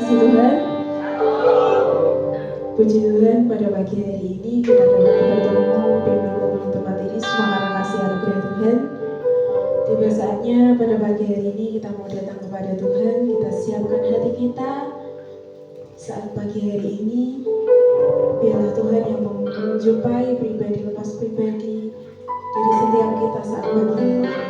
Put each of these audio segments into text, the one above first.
kasih Tuhan. Puji Tuhan, pada pagi hari ini kita dapat bertemu dan berkumpul tempat ini semua karena kasih anugerah Tuhan. Tiba saatnya pada pagi hari ini kita mau datang kepada Tuhan. Kita siapkan hati kita saat pagi hari ini. Biarlah Tuhan yang menjumpai pribadi lepas pribadi dari setiap kita saat pagi hari ini.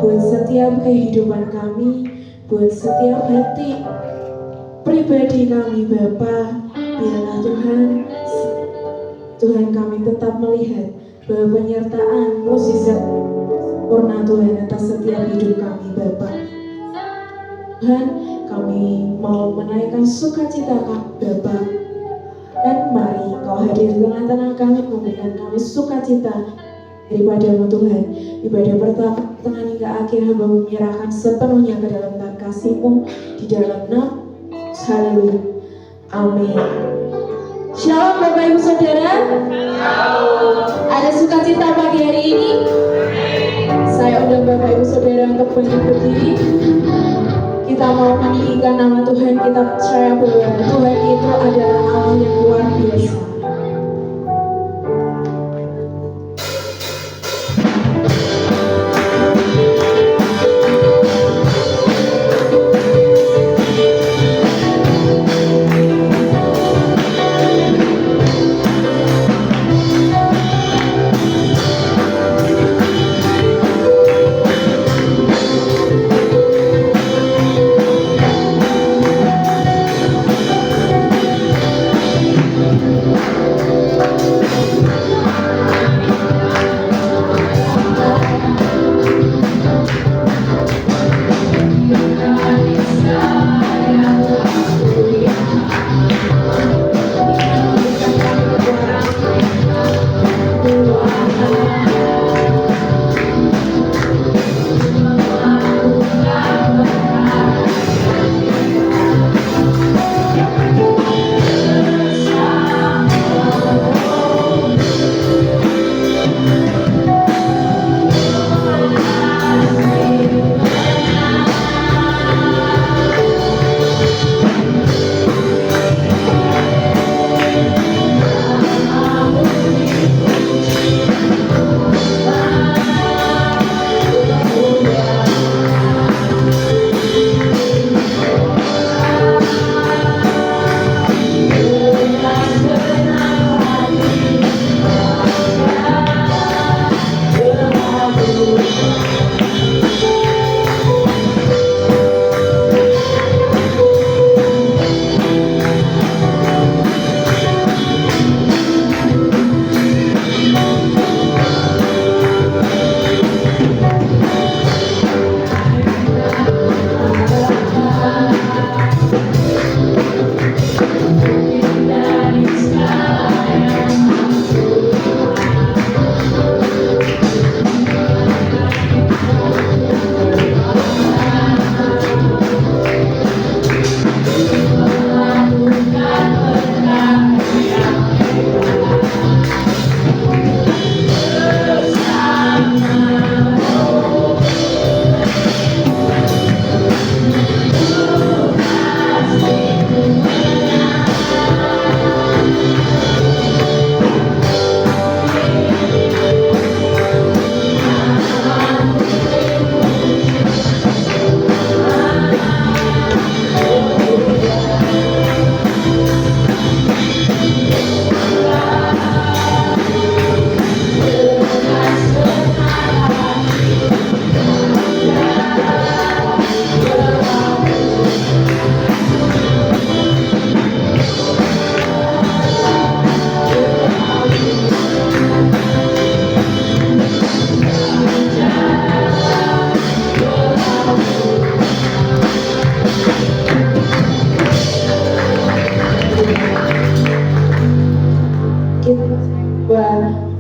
buat setiap kehidupan kami, buat setiap hati pribadi kami Bapa. Biarlah Tuhan kami tetap melihat bahwa penyertaan mukjizat sempurna Tuhan atas setiap hidup kami Bapa. Tuhan, kami mau menaikkan sukacita kami Bapa. Dan mari Kau hadir di tengah-tengah kami, memberikan kami sukacita daripadamu Tuhan. Ibadah pertama tengah hingga akhir hamba menyerahkan sepenuhnya ke dalam tangan kasih-Mu di dalam nama Haleluya. Amin. Shalom Bapak Ibu Saudara. Ada sukacita pagi hari ini. Saya undang Bapak Ibu Saudara untuk berdiri. Kita mau meninggikan nama Tuhan. Kita percaya bahwa Tuhan itu adalah Allah yang luar biasa.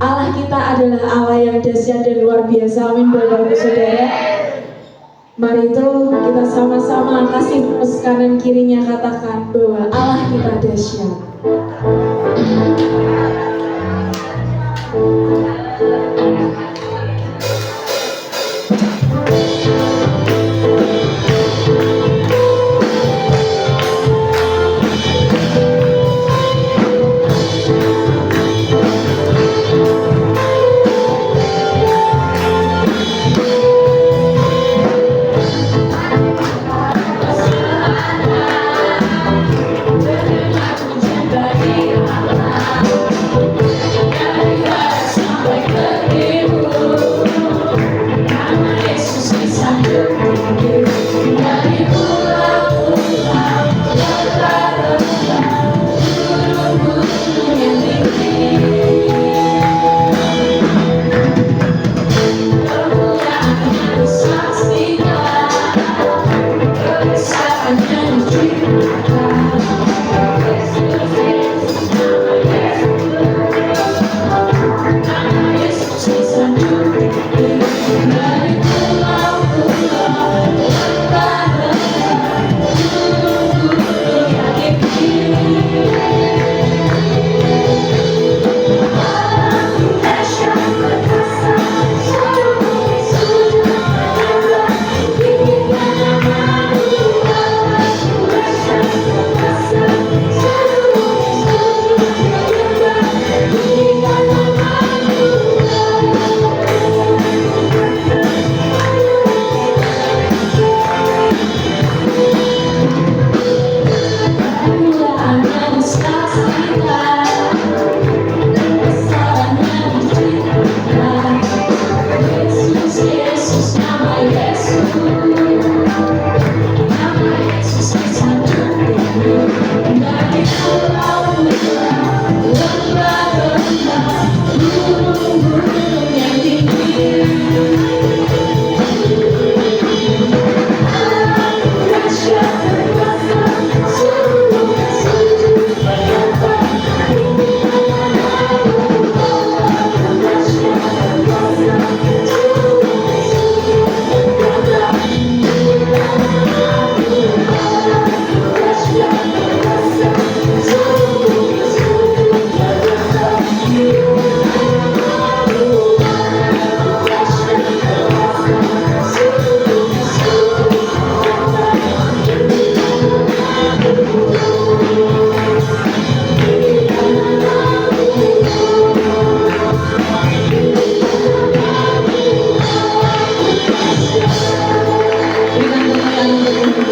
Allah kita adalah Allah yang dahsyat dan luar biasa. Amin Bapak Ibu Saudara. Mari itu kita sama-sama kasih terus kanan kirinya, katakan bahwa Allah kita dahsyat. Sampai ke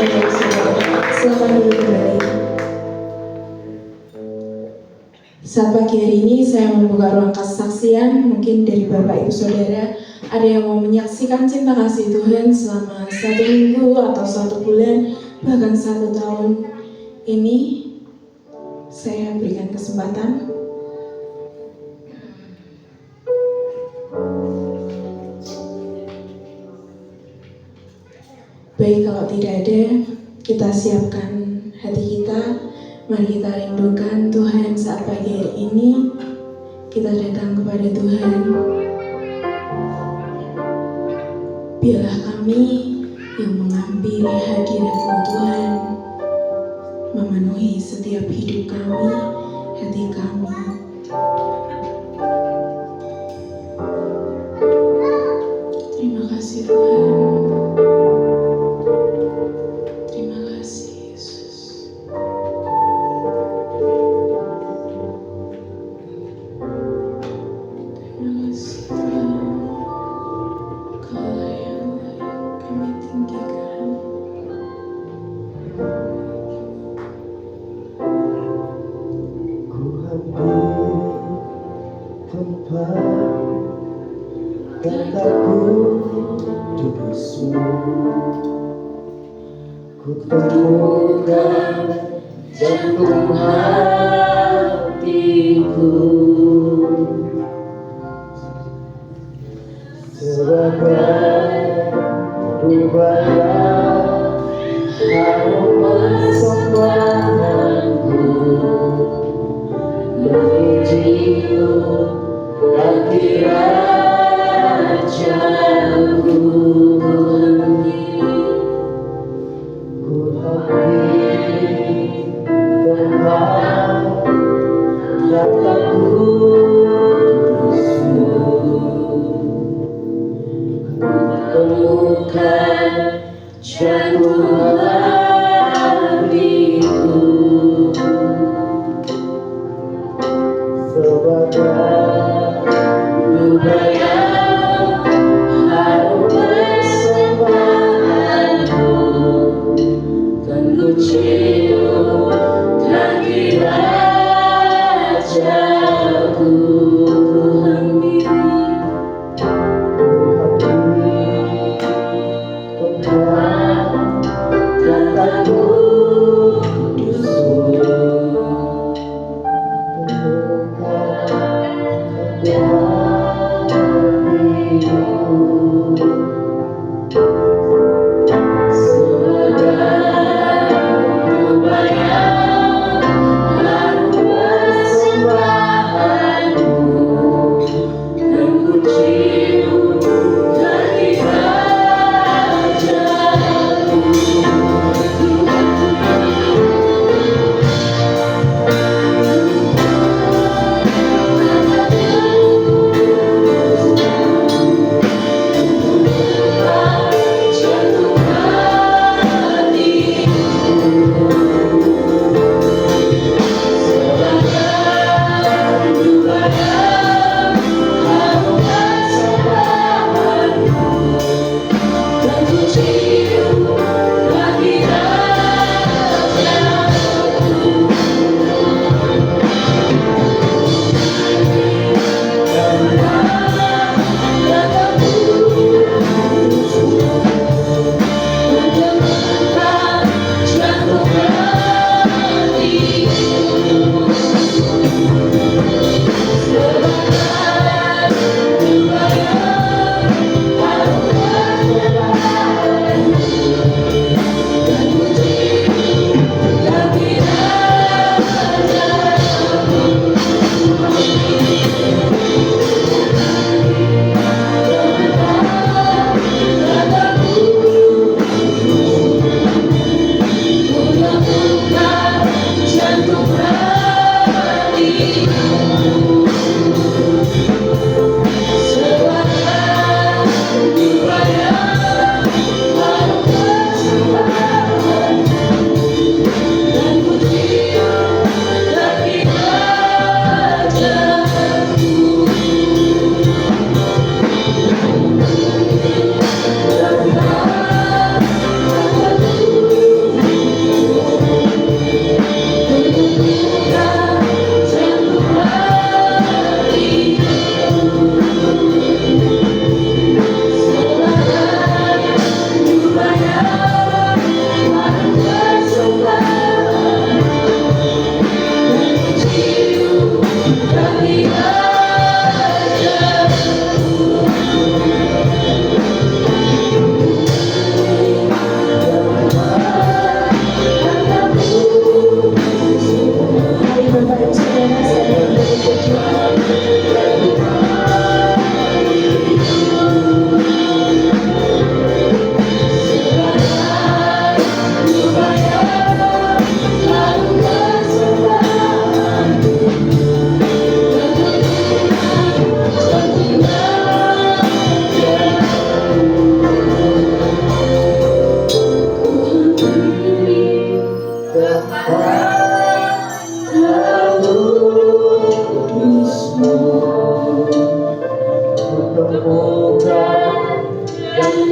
Bapak Ibu Saudara. Selamat duduk kembali. Saat pagi hari ini saya membuka ruang kesaksian. Mungkin dari Bapak Ibu Saudara ada yang mau menyaksikan cinta kasih Tuhan selama 1 minggu atau 1 bulan, bahkan 1 tahun ini. Saya berikan kesempatan. Baik, kalau tidak ada, kita siapkan hati kita. Mari kita rindukan Tuhan saat pagi hari ini. Kita datang kepada Tuhan. Biarlah kami yang mengambil hadirat-Mu Tuhan, memenuhi setiap hidup kami, hati kami. Terima kasih Tuhan. Terima kasih Yesus. Terima kasih Tuhan. Kaulah yang layak kami tinggikan. Ku hampiri tempat kataku kudus-Mu. Ku temukan jantung hatiku sebagai upaya harum persembahkanku menuju kaki Rajaku. Ku hampiri tempat kataku kudus-Mu. Temukan jantung hatiku sebagai upaya harum persembahkanku, kan ku cium kaki Rajaku. Kataku kudus-Mu, temukan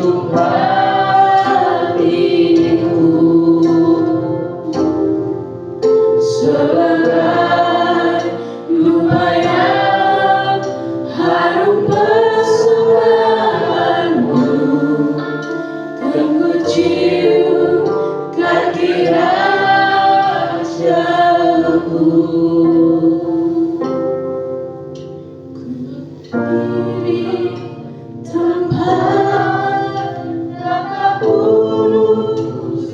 jantung hatiku sebagai lumayan harum persembahanmu, kan ku cium kaki rajaku. Diri tanpa rasa putus,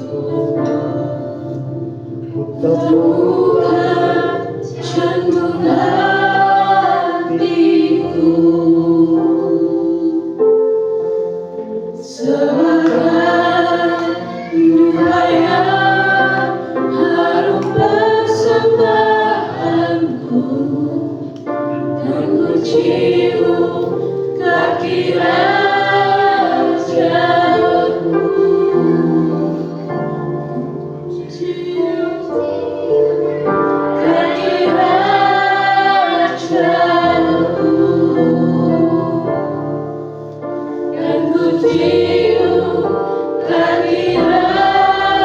temukan jantung hatiku sebagai lumayan harum persembahanku, kan ku cium kaki rajaku. Cium kaki rajaku, kan ku cium kaki rajaku.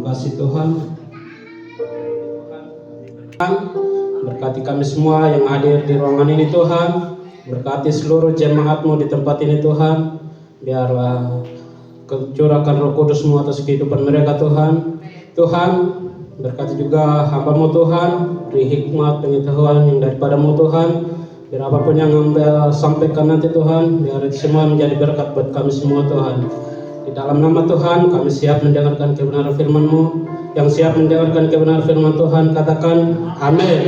kasih Tuhan. Berkati kami semua yang hadir di ruangan ini Tuhan. Berkati seluruh jemaat-Mu di tempat ini Tuhan. Biarlah curahkan Roh Kudus-Mu atas kehidupan mereka Tuhan. Tuhan, berkati juga hamba-Mu Tuhan. Beri hikmat pengetahuan yang daripada-Mu Tuhan. Biar apapun yang Anda sampaikan nanti Tuhan, biar itu semua menjadi berkat buat kami semua Tuhan. Di dalam nama Tuhan, kami siap mendengarkan kebenaran firman-Mu. Yang siap mendengarkan kebenaran firman Tuhan, katakan amin.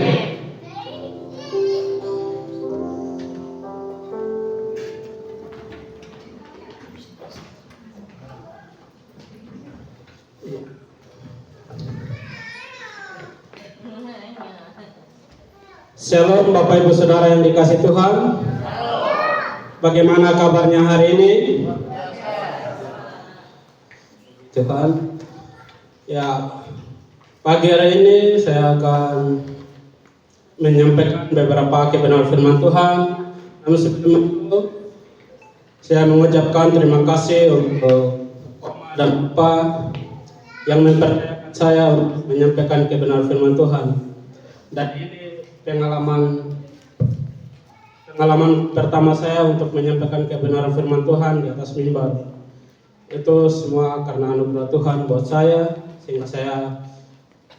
Shalom Bapak Ibu Saudara yang dikasih Tuhan. Bagaimana kabarnya hari ini? Tuhan, ya pagi hari ini saya akan menyampaikan beberapa kebenaran firman Tuhan. Namun sebelum itu, saya mengucapkan terima kasih untuk Oma dan Bapak yang mempercayakan saya untuk menyampaikan kebenaran firman Tuhan. Dan ini pengalaman pertama saya untuk menyampaikan kebenaran firman Tuhan di atas mimbar. Itu semua karena anugerah Tuhan buat saya, sehingga saya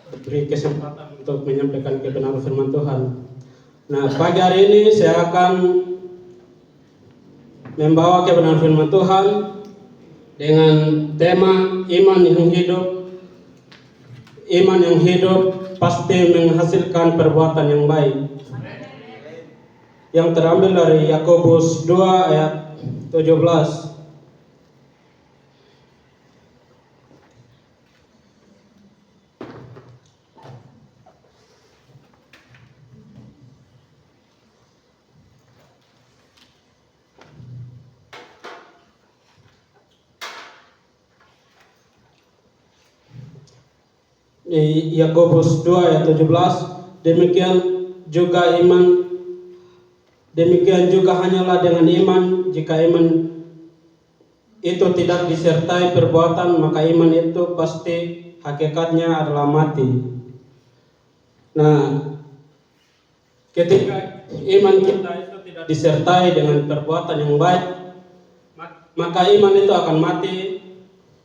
diberi kesempatan untuk menyampaikan kebenaran firman Tuhan. Nah, pagi hari ini saya akan membawa kebenaran firman Tuhan dengan tema iman yang hidup. Iman yang hidup pasti menghasilkan perbuatan yang baik. Yang terambil dari Yakobus 2 ayat 17. Di Yakobus 2 ayat 17, demikian juga hanyalah dengan iman. Jika iman itu tidak disertai perbuatan, maka iman itu pasti hakikatnya adalah mati. Nah, ketika iman kita itu tidak disertai dengan perbuatan yang baik, maka iman itu akan mati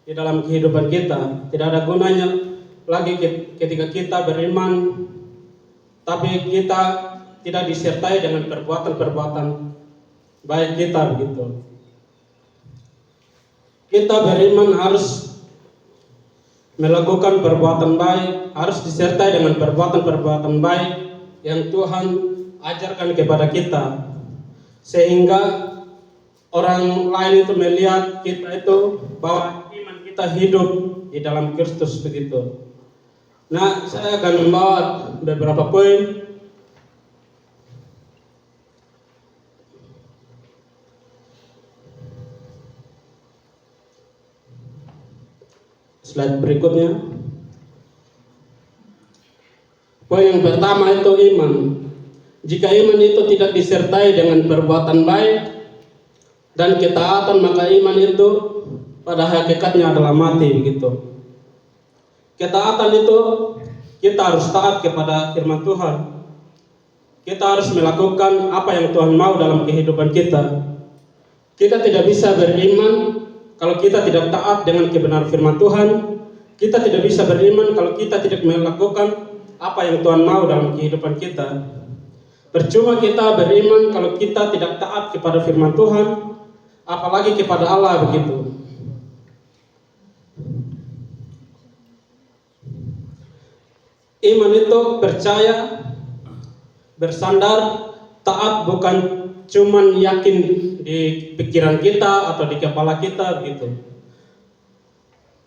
di dalam kehidupan kita. Tidak ada gunanya lagi ketika kita beriman, tapi kita tidak disertai dengan perbuatan-perbuatan baik kita begitu. Kita beriman harus melakukan perbuatan baik, harus disertai dengan perbuatan-perbuatan baik yang Tuhan ajarkan kepada kita, sehingga orang lain itu melihat kita itu bahwa iman kita hidup di dalam Kristus begitu. Nah, saya akan membawa beberapa poin. Slide berikutnya. Poin yang pertama itu iman. Jika iman itu tidak disertai dengan perbuatan baik dan ketaatan, maka iman itu pada hakikatnya adalah mati begitu. Ketaatan itu kita harus taat kepada firman Tuhan. Kita harus melakukan apa yang Tuhan mau dalam kehidupan kita. Kita tidak bisa beriman kalau kita tidak taat dengan kebenaran firman Tuhan. Kita tidak bisa beriman kalau kita tidak melakukan apa yang Tuhan mau dalam kehidupan kita. Percuma kita beriman kalau kita tidak taat kepada firman Tuhan, apalagi kepada Allah begitu. Iman itu percaya, bersandar, taat, bukan cuman yakin di pikiran kita atau di kepala kita begitu.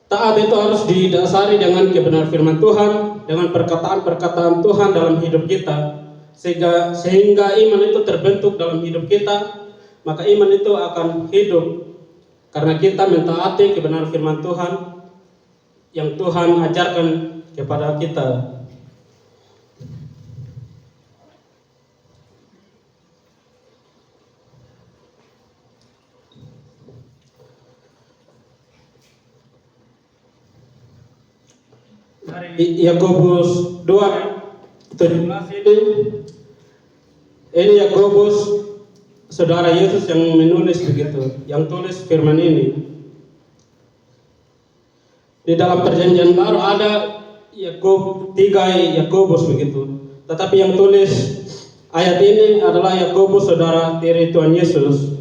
Taat itu harus didasari dengan kebenaran firman Tuhan, dengan perkataan-perkataan Tuhan dalam hidup kita, sehingga iman itu terbentuk dalam hidup kita. Maka iman itu akan hidup karena kita mentaati kebenaran firman Tuhan yang Tuhan ajarkan kepada kita. dari Yakobus 2:17 ini Yakobus saudara Yesus yang menulis begitu, yang tulis firman ini. Di dalam perjanjian baru ada tiga Yakobus begitu, tetapi yang tulis ayat ini adalah Yakobus saudara tiri Tuhan Yesus.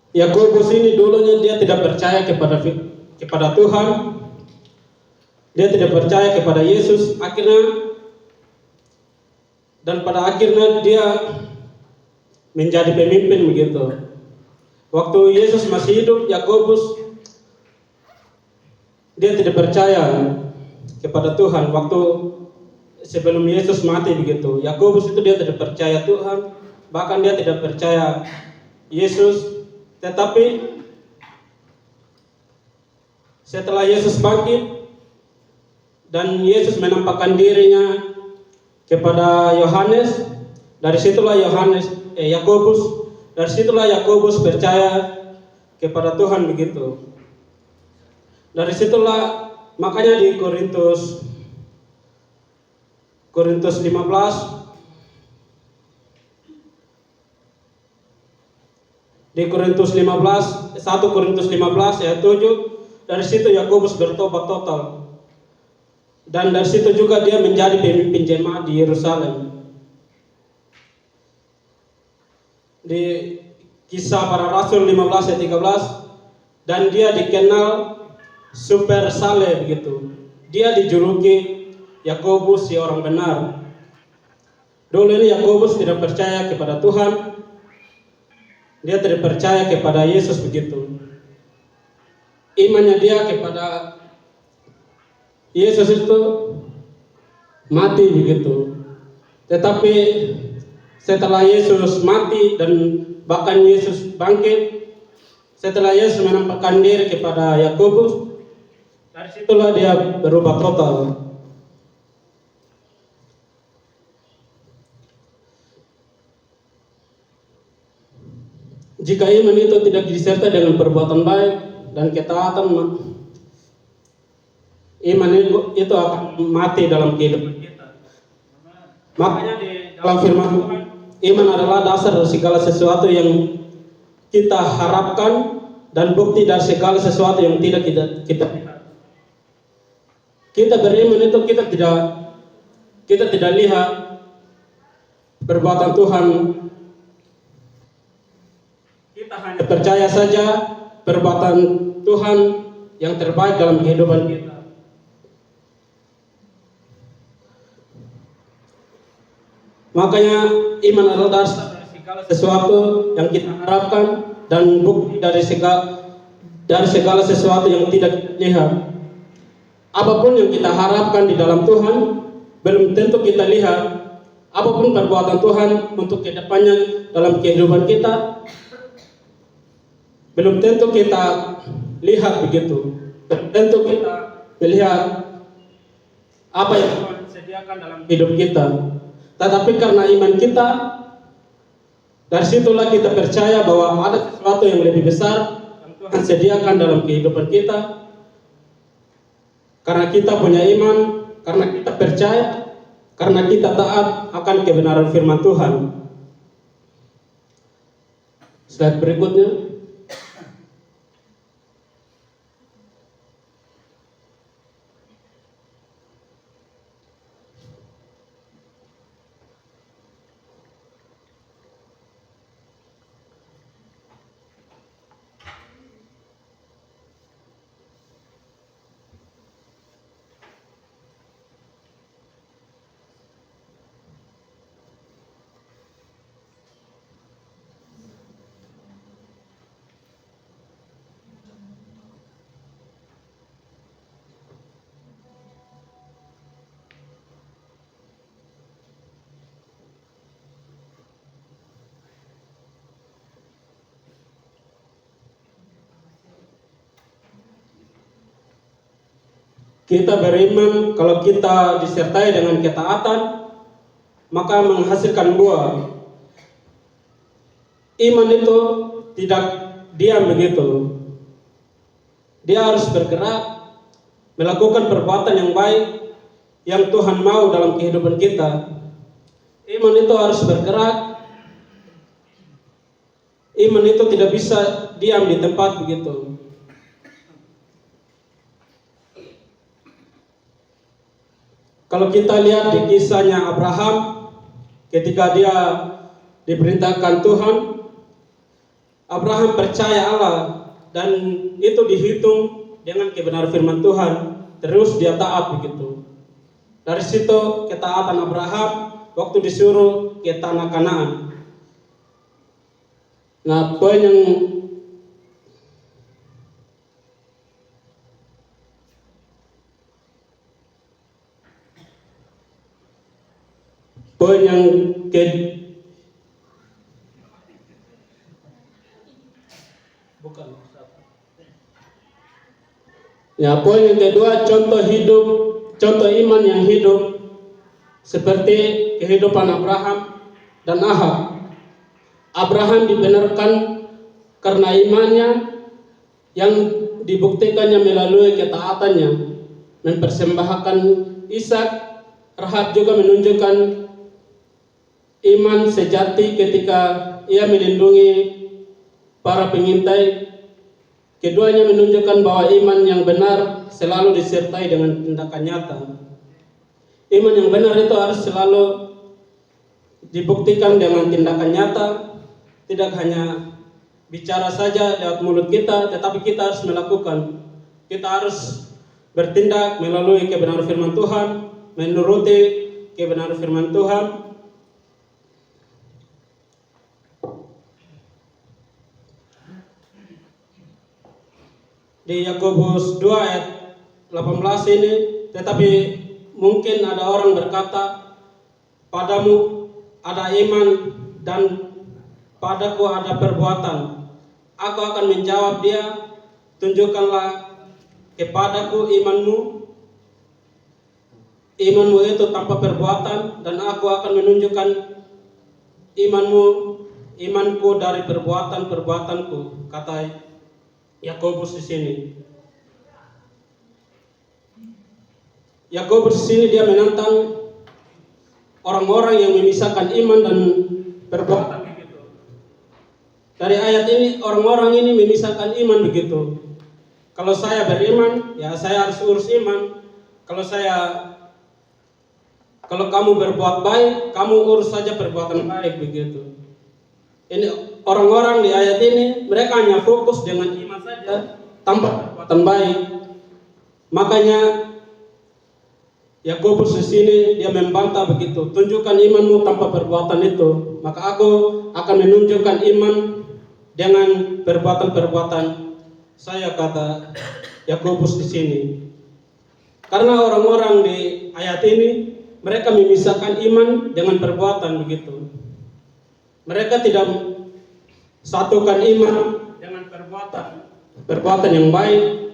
Yakobus ini dulunya dia tidak percaya kepada Tuhan, dia tidak percaya kepada Yesus, dan pada akhirnya dia menjadi pemimpin begitu. Waktu Yesus masih hidup, Yakobus dia tidak percaya kepada Tuhan. Waktu sebelum Yesus mati begitu, Yakobus itu dia tidak percaya Tuhan, bahkan dia tidak percaya Yesus. Tetapi setelah Yesus bangkit dan Yesus menampakkan dirinya kepada Yohanes, dari situlah Yakobus percaya kepada Tuhan begitu. Dari situlah makanya di Korintus 15 1 Korintus 15 ayat 7, dari situ Yakobus bertobat total. Dan dari situ juga dia menjadi pemimpin jemaat di Yerusalem. Di Kisah Para Rasul 15 ayat 13, dan dia dikenal super saleh begitu. Dia dijuluki Yakobus si orang benar. Dulu ini Yakobus tidak percaya kepada Tuhan. Dia tidak percaya kepada Yesus begitu. Imannya dia kepada Yesus itu mati begitu. Tetapi setelah Yesus mati dan bahkan Yesus bangkit, setelah Yesus menampakkan diri kepada Yakobus, dari situlah dia berubah total. Jika iman itu tidak disertai dengan perbuatan baik dan ketaatan, iman itu akan mati dalam kehidupan kita. Makanya di dalam firman Tuhan, iman adalah dasar dari segala sesuatu yang kita harapkan dan bukti dari segala sesuatu yang tidak kita lihat. Kita beriman itu kita tidak lihat perbuatan Tuhan. Kita hanya percaya saja perbuatan Tuhan yang terbaik dalam kehidupan kita. Makanya iman adalah dasar dari segala sesuatu yang kita harapkan dan bukti dari segala sesuatu yang tidak lihat. Apapun yang kita harapkan di dalam Tuhan, belum tentu kita lihat. Apapun perbuatan Tuhan untuk kedepannya dalam kehidupan kita, belum tentu kita lihat begitu. Belum tentu kita melihat apa yang Tuhan sediakan dalam hidup kita. Tetapi karena iman kita, dari situlah kita percaya bahwa ada sesuatu yang lebih besar yang Tuhan sediakan dalam kehidupan kita. Karena kita punya iman, karena kita percaya, karena kita taat akan kebenaran firman Tuhan. Slide berikutnya. Kita beriman kalau kita disertai dengan ketaatan, maka menghasilkan buah. Iman itu tidak diam begitu. Dia harus bergerak, melakukan perbuatan yang baik yang Tuhan mau dalam kehidupan kita. Iman itu harus bergerak. Iman itu tidak bisa diam di tempat begitu. Kalau kita lihat di kisahnya Abraham, ketika dia diperintahkan Tuhan, Abraham percaya Allah dan itu dihitung dengan kebenaran firman Tuhan. Terus dia taat begitu. Dari situ ketaatan Abraham waktu disuruh ke tanah Kanaan. Nah, poin yang ke bukan ya, poin yang kedua, contoh iman yang hidup seperti kehidupan Abraham dan Ahab. Abraham dibenarkan karena imannya yang dibuktikannya melalui ketaatannya mempersembahkan Ishak. Rahab juga menunjukkan iman sejati ketika ia melindungi para pengintai. Keduanya menunjukkan bahwa iman yang benar selalu disertai dengan tindakan nyata. Iman yang benar itu harus selalu dibuktikan dengan tindakan nyata, tidak hanya bicara saja lewat mulut kita, tetapi kita harus melakukan. Kita harus bertindak melalui kebenaran firman Tuhan, menuruti kebenaran firman Tuhan. Di Yakobus 2 ayat 18 ini, tetapi mungkin ada orang berkata, padamu ada iman dan padaku ada perbuatan. Aku akan menjawab dia, tunjukkanlah kepadaku imanmu itu tanpa perbuatan, dan aku akan menunjukkan imanku dari perbuatanku, kata Yakobus di sini. Yakobus di sini dia menantang orang-orang yang memisahkan iman dan perbuatan begitu. Dari ayat ini orang-orang ini memisahkan iman begitu. Kalau saya beriman, ya saya harus urus iman. Kalau kamu berbuat baik, kamu urus saja perbuatan baik begitu. Ini orang-orang di ayat ini mereka hanya fokus dengan iman saja tanpa perbuatan baik. Makanya Yakobus di sini dia membantah begitu. Tunjukkan imanmu tanpa perbuatan itu, maka aku akan menunjukkan iman dengan perbuatan-perbuatan saya, kata Yakobus di sini. Karena orang-orang di ayat ini mereka memisahkan iman dengan perbuatan begitu. Mereka tidak satukan iman dengan perbuatan yang baik.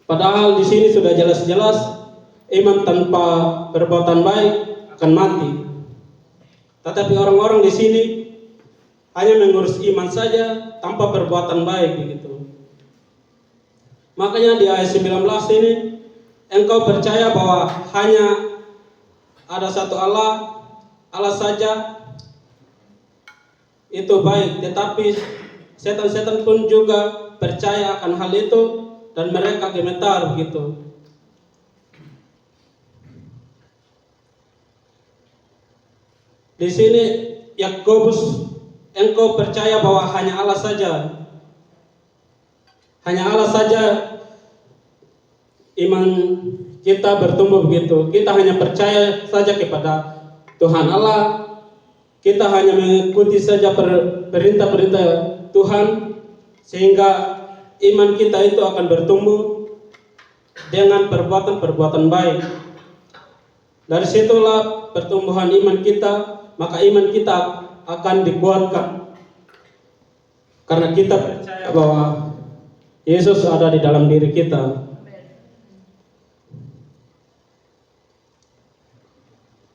Padahal di sini sudah jelas-jelas iman tanpa perbuatan baik akan mati. Tetapi orang-orang di sini hanya mengurus iman saja tanpa perbuatan baik begitu. Makanya di ayat 19 ini, engkau percaya bahwa hanya ada satu Allah saja, itu baik, tetapi setan-setan pun juga percaya akan hal itu dan mereka gemetar begitu. Di sini Yakobus, engkau percaya bahwa hanya Allah saja iman kita bertumbuh begitu. Kita hanya percaya saja kepada Tuhan Allah. Kita hanya mengikuti saja perintah-perintah Tuhan, sehingga iman kita itu akan bertumbuh dengan perbuatan-perbuatan baik. Dari situlah pertumbuhan iman kita, maka iman kita akan dikuatkan. Karena kita percaya bahwa Yesus ada di dalam diri kita.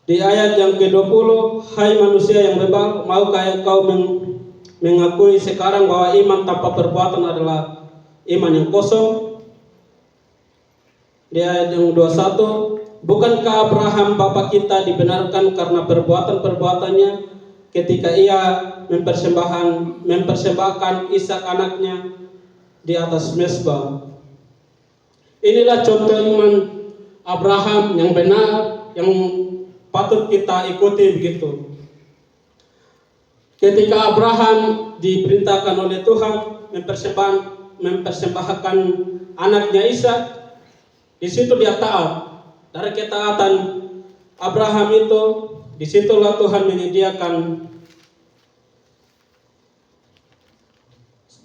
Di ayat yang ke-20, hai manusia yang bebal, maukah engkau mengakui sekarang bahwa iman tanpa perbuatan adalah iman yang kosong. Di ayat yang 21, bukankah Abraham bapa kita dibenarkan karena perbuatan-perbuatannya ketika ia mempersembahkan Ishak anaknya di atas mezbah. Inilah contoh iman Abraham yang benar, yang patut kita ikuti begitu. Ketika Abraham diperintahkan oleh Tuhan mempersembahkan anaknya Ishak, di situ dia taat. Dari ketaatan Abraham itu, disitulah Tuhan menyediakan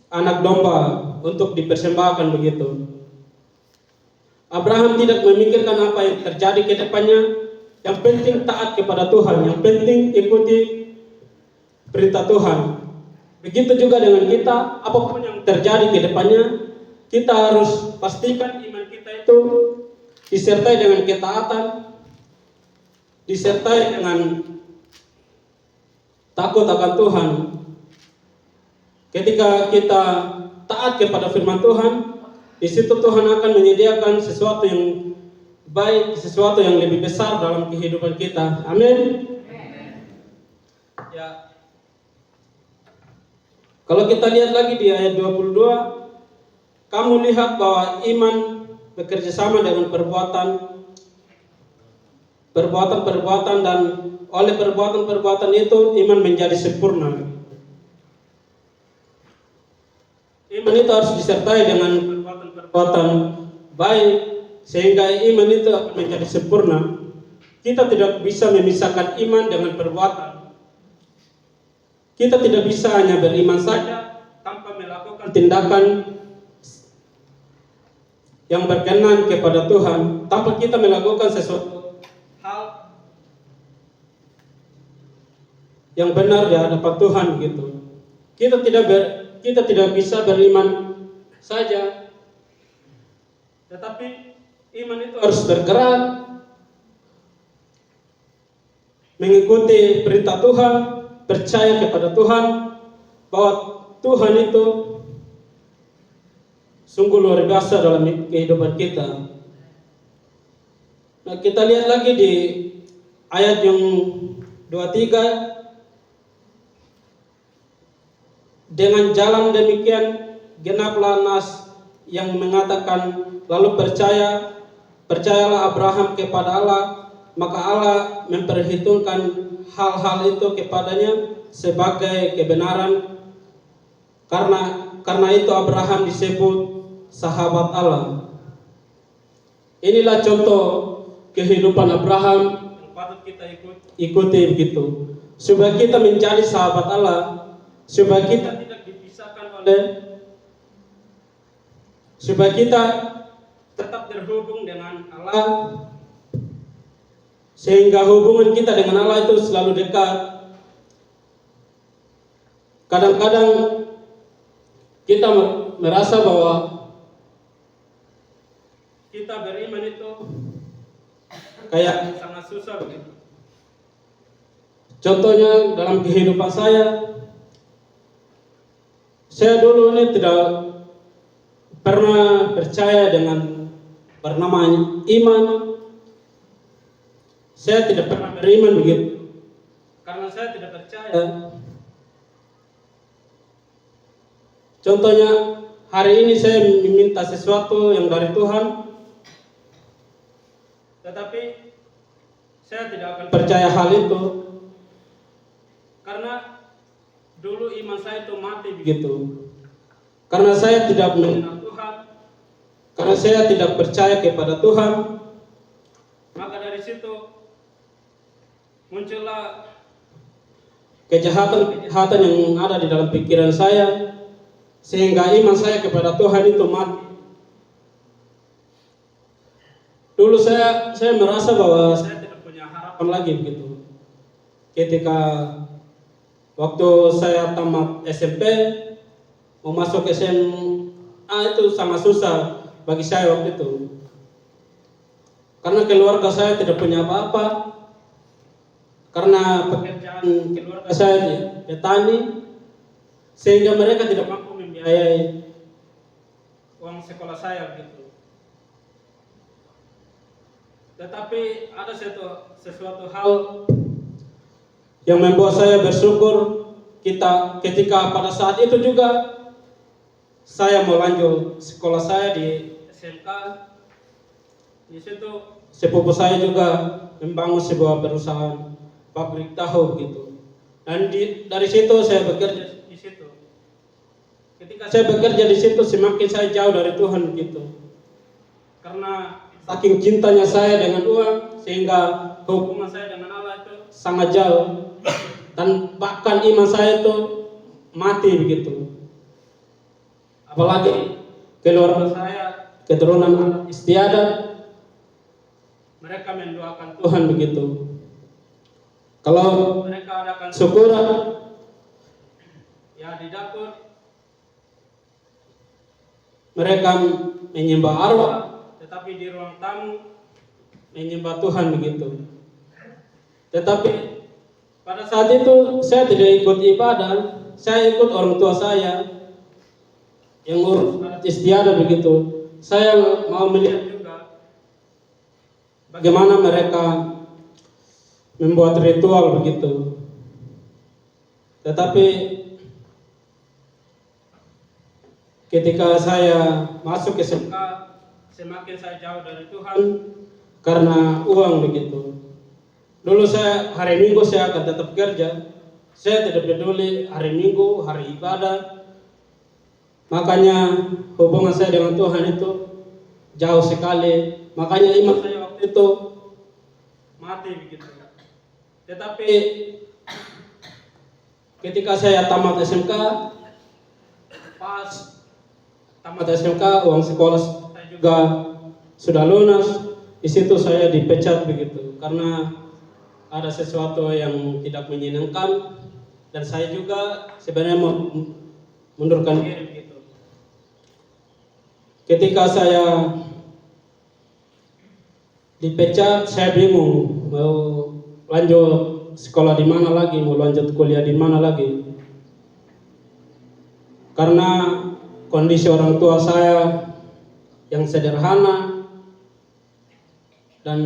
anak domba untuk dipersembahkan begitu. Abraham tidak memikirkan apa yang terjadi ke depannya. Yang penting taat kepada Tuhan, yang penting ikuti perintah Tuhan. Begitu juga dengan kita, apapun yang terjadi ke depannya, kita harus pastikan iman kita itu disertai dengan ketaatan, disertai dengan takut akan Tuhan. Ketika kita taat kepada firman Tuhan, di situ Tuhan akan menyediakan sesuatu yang baik, sesuatu yang lebih besar dalam kehidupan kita. Amin. Ya. Kalau kita lihat lagi di ayat 22, kamu lihat bahwa iman bekerja sama dengan perbuatan dan oleh perbuatan itu iman menjadi sempurna. Iman itu harus disertai dengan perbuatan baik sehingga iman itu akan menjadi sempurna. Kita tidak bisa memisahkan iman dengan perbuatan. Kita tidak bisa hanya beriman saja tanpa melakukan tindakan yang berkenan kepada Tuhan, tanpa kita melakukan sesuatu hal yang benar di hadapan Tuhan gitu. Kita tidak bisa beriman saja, tetapi iman itu harus bergerak mengikuti perintah Tuhan, percaya kepada Tuhan bahwa Tuhan itu sungguh luar biasa dalam kehidupan kita. Nah, kita lihat lagi di ayat yang 23, dengan jalan demikian genaplah nas yang mengatakan, lalu percayalah Abraham kepada Allah, maka Allah memperhitungkan hal-hal itu kepadanya sebagai kebenaran. Karena itu Abraham disebut sahabat Allah. Inilah contoh kehidupan Abraham yang patut kita ikuti begitu, supaya kita menjadi sahabat Allah, supaya kita tidak dipisahkan supaya kita tetap terhubung dengan Allah, sehingga hubungan kita dengan Allah itu selalu dekat. Kadang-kadang kita merasa bahwa kita beriman itu kayak sangat susah begitu. Contohnya dalam kehidupan saya dulu ini tidak pernah percaya dengan bernama iman. Saya tidak pernah beriman begitu, karena saya tidak percaya. Contohnya hari ini saya meminta sesuatu yang dari Tuhan, tetapi saya tidak akan percaya hal itu, karena dulu iman saya itu mati begitu. Karena saya tidak mengenal Tuhan, karena saya tidak percaya kepada Tuhan, maka dari situ muncullah kejahatan yang ada di dalam pikiran saya, sehingga iman saya kepada Tuhan itu mati. Dulu saya merasa bahwa saya tidak punya harapan lagi begitu. Ketika waktu saya tamat SMP, mau masuk SMA itu sangat susah bagi saya waktu itu. Karena keluarga saya tidak punya apa-apa. Karena pekerjaan keluarga saya petani, sehingga mereka tidak mampu membiayai uang sekolah saya gitu. Tetapi ada sesuatu hal yang membuat saya bersyukur ketika pada saat itu juga saya mau lanjut sekolah saya di SMK. Di situ sepupu saya juga membangun sebuah perusahaan pabrik tahu gitu. Dan dari situ saya bekerja di situ. Ketika saya bekerja di situ semakin saya jauh dari Tuhan gitu. Karena saking cintanya saya dengan uang sehingga hubungan saya dengan Allah itu sangat jauh dan bahkan iman saya itu mati begitu. Apalagi keluarga saya keturunan istiadat, mereka mendoakan Tuhan begitu. Kalau mereka adakan syukuran ya di dapur, mereka menyembah arwah, tetapi di ruang tamu menyembah Tuhan begitu. Tetapi pada saat itu saya tidak ikut ibadah, saya ikut orang tua saya yang urus adat istiadat begitu. Saya mau melihat juga bagaimana mereka membuat ritual begitu. Tetapi ketika saya masuk ke SMK, semakin saya jauh dari Tuhan karena uang begitu. Dulu saya hari Minggu saya akan tetap kerja. Saya tidak peduli hari Minggu, hari ibadah. Makanya hubungan saya dengan Tuhan itu jauh sekali. Makanya iman saya waktu itu mati begitu. Tetapi ketika saya tamat SMK, pas tamat SMK uang sekolah saya juga sudah lunas. Di situ saya dipecat begitu karena ada sesuatu yang tidak menyenangkan dan saya juga sebenarnya mundurkan diri begitu. Ketika saya dipecat, saya bingung mau lanjut sekolah di mana lagi, mau lanjut kuliah di mana lagi. Karena kondisi orang tua saya yang sederhana dan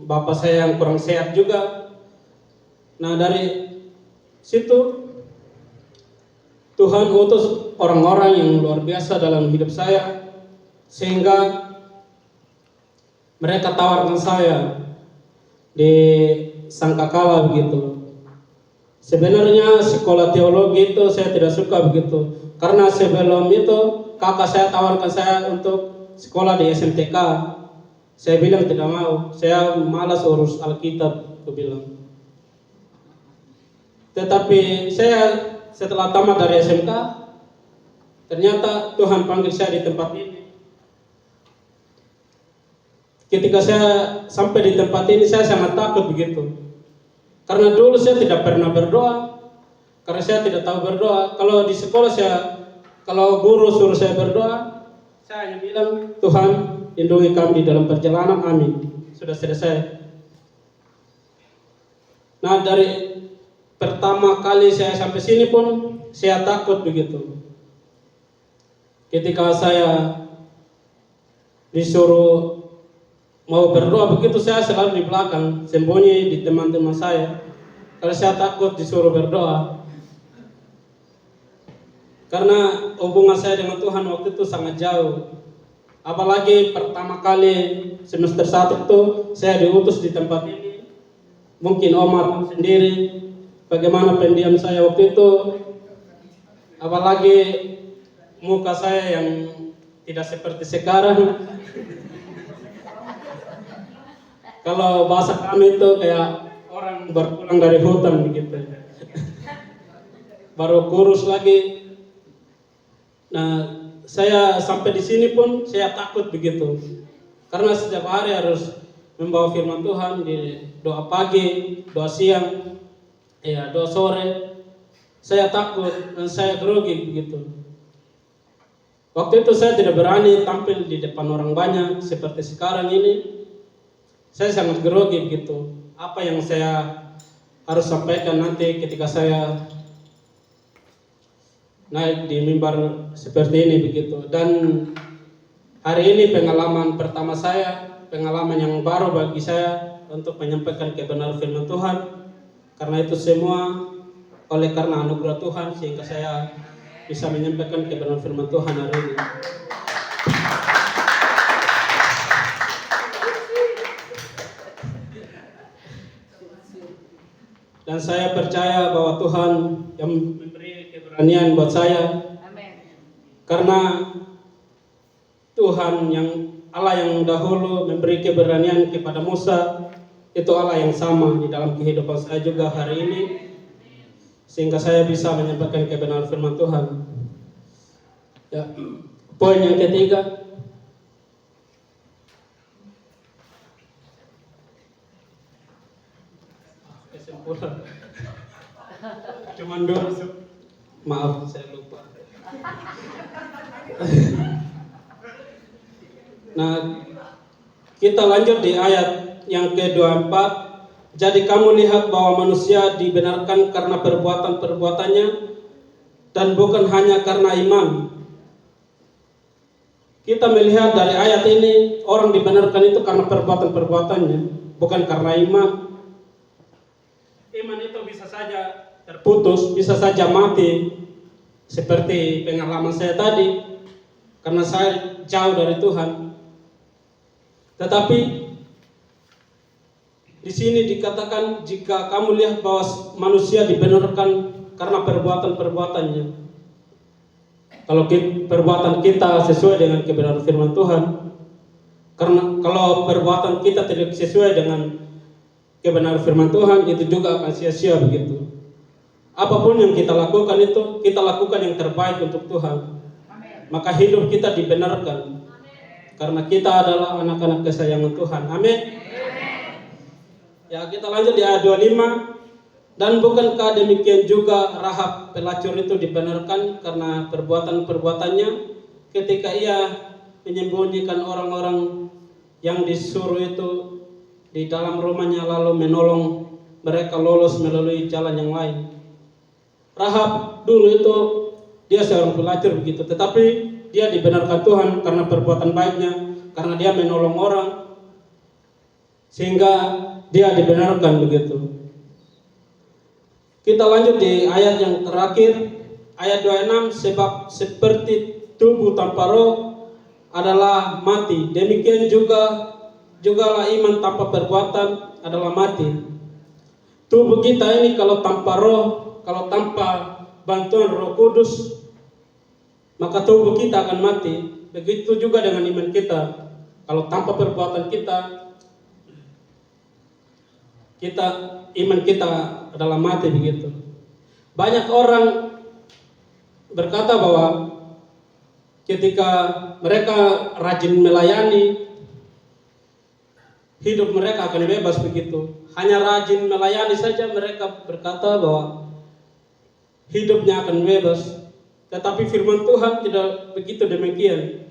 bapak saya yang kurang sehat juga. Nah dari situ Tuhan utus orang-orang yang luar biasa dalam hidup saya sehingga mereka tawarkan saya di Sangkakala begitu. Sebenarnya sekolah teologi itu saya tidak suka begitu karena sebelum itu kakak saya tawarkan saya untuk sekolah di SMTK. Saya bilang tidak mau, saya malas urus Alkitab, aku bilang. Tetapi saya setelah tamat dari SMK, ternyata Tuhan panggil saya di tempat ini. Ketika saya sampai di tempat ini, saya sangat takut begitu. Karena dulu saya tidak pernah berdoa, karena saya tidak tahu berdoa. Kalau di sekolah kalau guru suruh saya berdoa, saya hanya bilang, Tuhan lindungi kami di dalam perjalanan, amin. Sudah selesai. Nah dari pertama kali saya sampai sini pun saya takut begitu. Ketika saya disuruh mau berdoa begitu, saya selalu di belakang, sembunyi di teman-teman saya. Karena saya takut disuruh berdoa. Karena hubungan saya dengan Tuhan waktu itu sangat jauh. Apalagi pertama kali semester 1 itu saya diutus di tempat ini. Mungkin Omar sendiri bagaimana pendiam saya waktu itu. Apalagi muka saya yang tidak seperti sekarang. Kalau bahasa kami itu kayak orang baru pulang dari hutan begitu. Baru kurus lagi. Nah, saya sampai di sini pun saya takut begitu. Karena setiap hari harus membawa firman Tuhan di doa pagi, doa siang, doa sore. Saya takut dan saya grogi begitu. Waktu itu saya tidak berani tampil di depan orang banyak seperti sekarang ini. Saya sangat grogi begitu. Apa yang saya harus sampaikan nanti ketika saya naik di mimbar seperti ini begitu. Dan hari ini pengalaman pertama saya, pengalaman yang baru bagi saya untuk menyampaikan kebenaran firman Tuhan. Karena itu semua oleh karena anugerah Tuhan sehingga saya bisa menyampaikan kebenaran firman Tuhan hari ini. Dan saya percaya bahwa Tuhan yang memberi keberanian buat saya. Amin. Karena Tuhan yang Allah yang dahulu memberi keberanian kepada Musa, itu Allah yang sama di dalam kehidupan saya juga hari ini, sehingga saya bisa menyampaikan kebenaran firman Tuhan. Ya, poin yang ketiga, kesimpulan. Cuman dulu, maaf saya lupa. Nah, kita lanjut di ayat yang ke-24. Jadi kamu lihat bahwa manusia dibenarkan karena perbuatan-perbuatannya dan bukan hanya karena iman. Kita melihat dari ayat ini, orang dibenarkan itu karena perbuatan-perbuatannya, bukan karena iman. Iman itu bisa saja terputus, bisa saja mati, seperti pengalaman saya tadi, karena saya jauh dari Tuhan. Tetapi di sini dikatakan jika kamu lihat bahwa manusia dibenarkan karena perbuatan-perbuatannya. Kalau perbuatan kita sesuai dengan kebenaran firman Tuhan, karena kalau perbuatan kita tidak sesuai dengan kebenaran firman Tuhan, itu juga akan sia-sia begitu. Apapun yang kita lakukan itu, kita lakukan yang terbaik untuk Tuhan. Maka hidup kita dibenarkan. Karena kita adalah anak-anak kesayangan Tuhan. Amin. Ya, kita lanjut di ayat 25. Dan bukankah demikian juga Rahab pelacur itu dibenarkan karena perbuatan-perbuatannya ketika ia menyembunyikan orang-orang yang disuruh itu di dalam rumahnya lalu menolong mereka lolos melalui jalan yang lain. Rahab dulu itu dia seorang pelacur begitu, tetapi dia dibenarkan Tuhan karena perbuatan baiknya, karena dia menolong orang, sehingga dia dibenarkan begitu. Kita lanjut di ayat yang terakhir, ayat 26, sebab seperti tubuh tanpa roh adalah mati, demikian jugalah iman tanpa perbuatan adalah mati. Tubuh kita ini kalau tanpa roh, kalau tanpa bantuan Roh Kudus, maka tubuh kita akan mati. Begitu juga dengan iman kita. Kalau tanpa perbuatan kita, iman kita adalah mati begitu. Banyak orang berkata bahwa ketika mereka rajin melayani, hidup mereka akan bebas begitu. Hanya rajin melayani saja mereka berkata bahwa hidupnya akan bebas. Tetapi firman Tuhan tidak begitu demikian.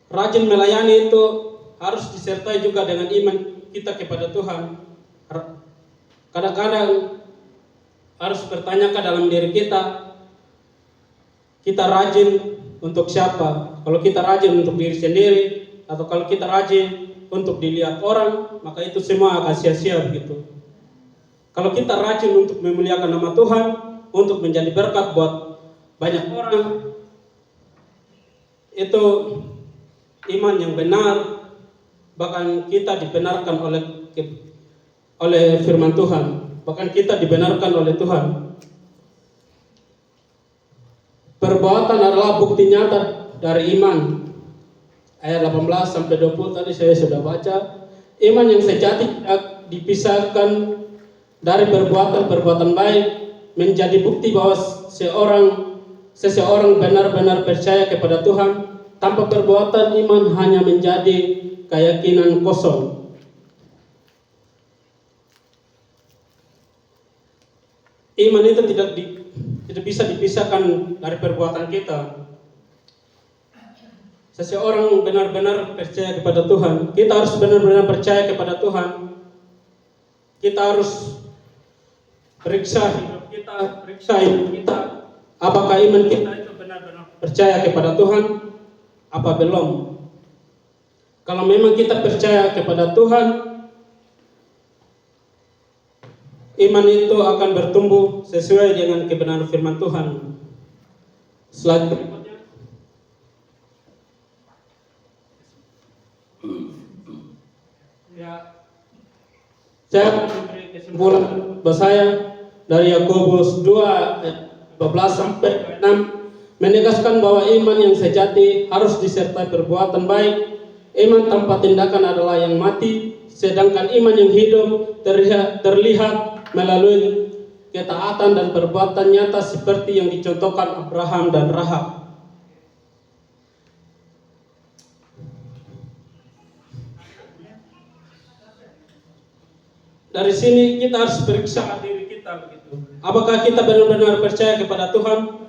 Rajin melayani itu harus disertai juga dengan iman kita kepada Tuhan. Kadang-kadang harus bertanyakan dalam diri kita rajin untuk siapa? Kalau kita rajin untuk diri sendiri, atau kalau kita rajin untuk dilihat orang, maka itu semua akan sia-sia begitu. Kalau kita rajin untuk memuliakan nama Tuhan, untuk menjadi berkat buat banyak orang, itu iman yang benar, bahkan kita dibenarkan oleh firman Tuhan, bahkan kita dibenarkan oleh Tuhan. Perbuatan adalah bukti nyata dari iman. Ayat 18 sampai 20 tadi saya sudah baca. Iman yang sejati tidak dipisahkan dari perbuatan-perbuatan baik, menjadi bukti bahwa seseorang benar-benar percaya kepada Tuhan. Tanpa perbuatan iman hanya menjadi keyakinan kosong. Iman itu tidak bisa dipisahkan dari perbuatan kita. Seseorang benar-benar percaya kepada Tuhan. Kita harus benar-benar percaya kepada Tuhan. Kita harus periksa hidup kita, apakah iman kita itu benar-benar percaya kepada Tuhan, apa belum? Kalau memang kita percaya kepada Tuhan, iman itu akan bertumbuh sesuai dengan kebenaran firman Tuhan. Slide berikutnya. Ya, saya akan memberi kesimpulan bahwa saya dari Yakobus 2 12 sampai 6 menegaskan bahwa iman yang sejati harus disertai perbuatan baik. Iman tanpa tindakan adalah yang mati, sedangkan iman yang hidup terlihat melalui ketaatan dan perbuatan nyata seperti yang dicontohkan Abraham dan Rahab. Dari sini kita harus periksa diri kita begitu. Apakah kita benar-benar percaya kepada Tuhan?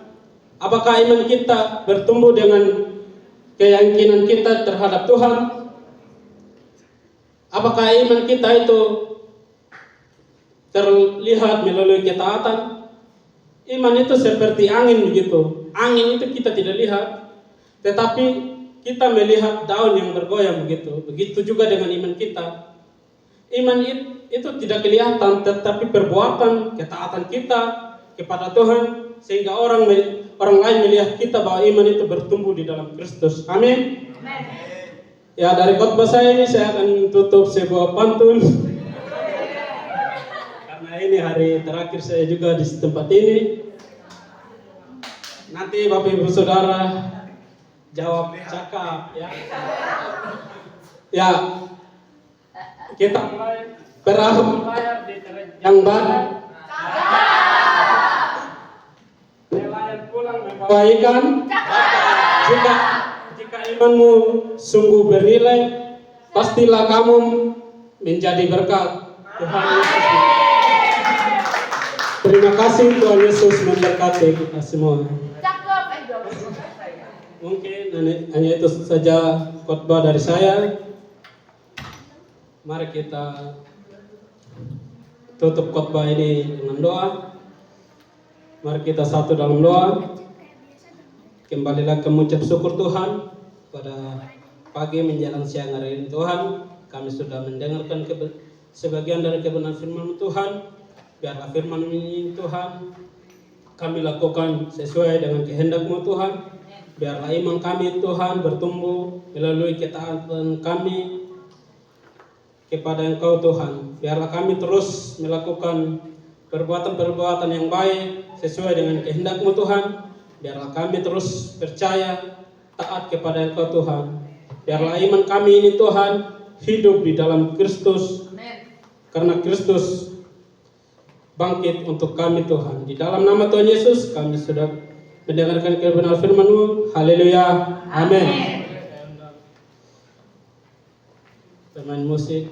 Apakah iman kita bertumbuh dengan keyakinan kita terhadap Tuhan? Apakah iman kita itu terlihat melalui ketaatan? Iman itu seperti angin begitu. Angin itu kita tidak lihat, tetapi kita melihat daun yang bergoyang begitu. Begitu juga dengan iman kita. Iman itu tidak kelihatan, tetapi perbuatan ketaatan kita kepada Tuhan sehingga orang lain melihat kita bahwa iman itu bertumbuh di dalam Kristus. Amin. Ya, dari khotbah saya ini saya akan tutup sebuah pantun. Karena ini hari terakhir saya juga di tempat ini. Nanti Bapak Ibu Saudara jawab cakap ya. Ya, kita mulai perahu melayar di Terjang Barat. Nelayan pulang membawa ikan. Jika imanmu sungguh bernilai, pastilah kamu menjadi berkat. Tuhan Yesus. Terima kasih, Tuhan Yesus memberkati kita semua. Mungkin hanya itu saja khotbah dari saya. Mari kita tutup khotbah ini dengan doa. Mari kita satu dalam doa. Kembalilah mengucap syukur Tuhan pada pagi menjelang siang hari ini Tuhan. Kami sudah mendengarkan sebagian dari kebenaran firman Tuhan. Biarlah firman ini Tuhan kami lakukan sesuai dengan kehendak-Mu Tuhan. Biarlah iman kami Tuhan bertumbuh melalui ketaatan kami kepada Engkau Tuhan. Biarlah kami terus melakukan perbuatan-perbuatan yang baik sesuai dengan kehendak-Mu Tuhan. Biarlah kami terus percaya taat kepada Engkau Tuhan. Biarlah iman kami ini Tuhan hidup di dalam Kristus. Karena Kristus bangkit untuk kami Tuhan. Di dalam nama Tuhan Yesus kami sudah mendengarkan kebenaran firman-Mu. Haleluya. Amin. Pemain musik.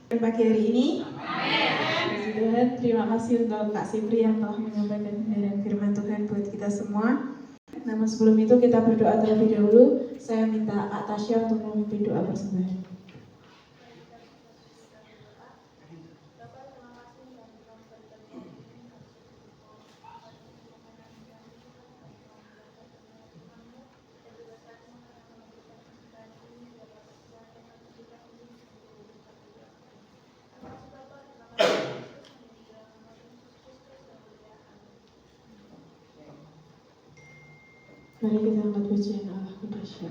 Pagi hari ini. Puji Tuhan, terima kasih untuk Kak Sipri yang telah menyampaikan kebenaran firman Tuhan buat kita semua. Namun sebelum itu kita berdoa terlebih dahulu. Saya minta Kak Tasya untuk memimpin doa persembahan. Mari kita angkat pujian Allah kudus.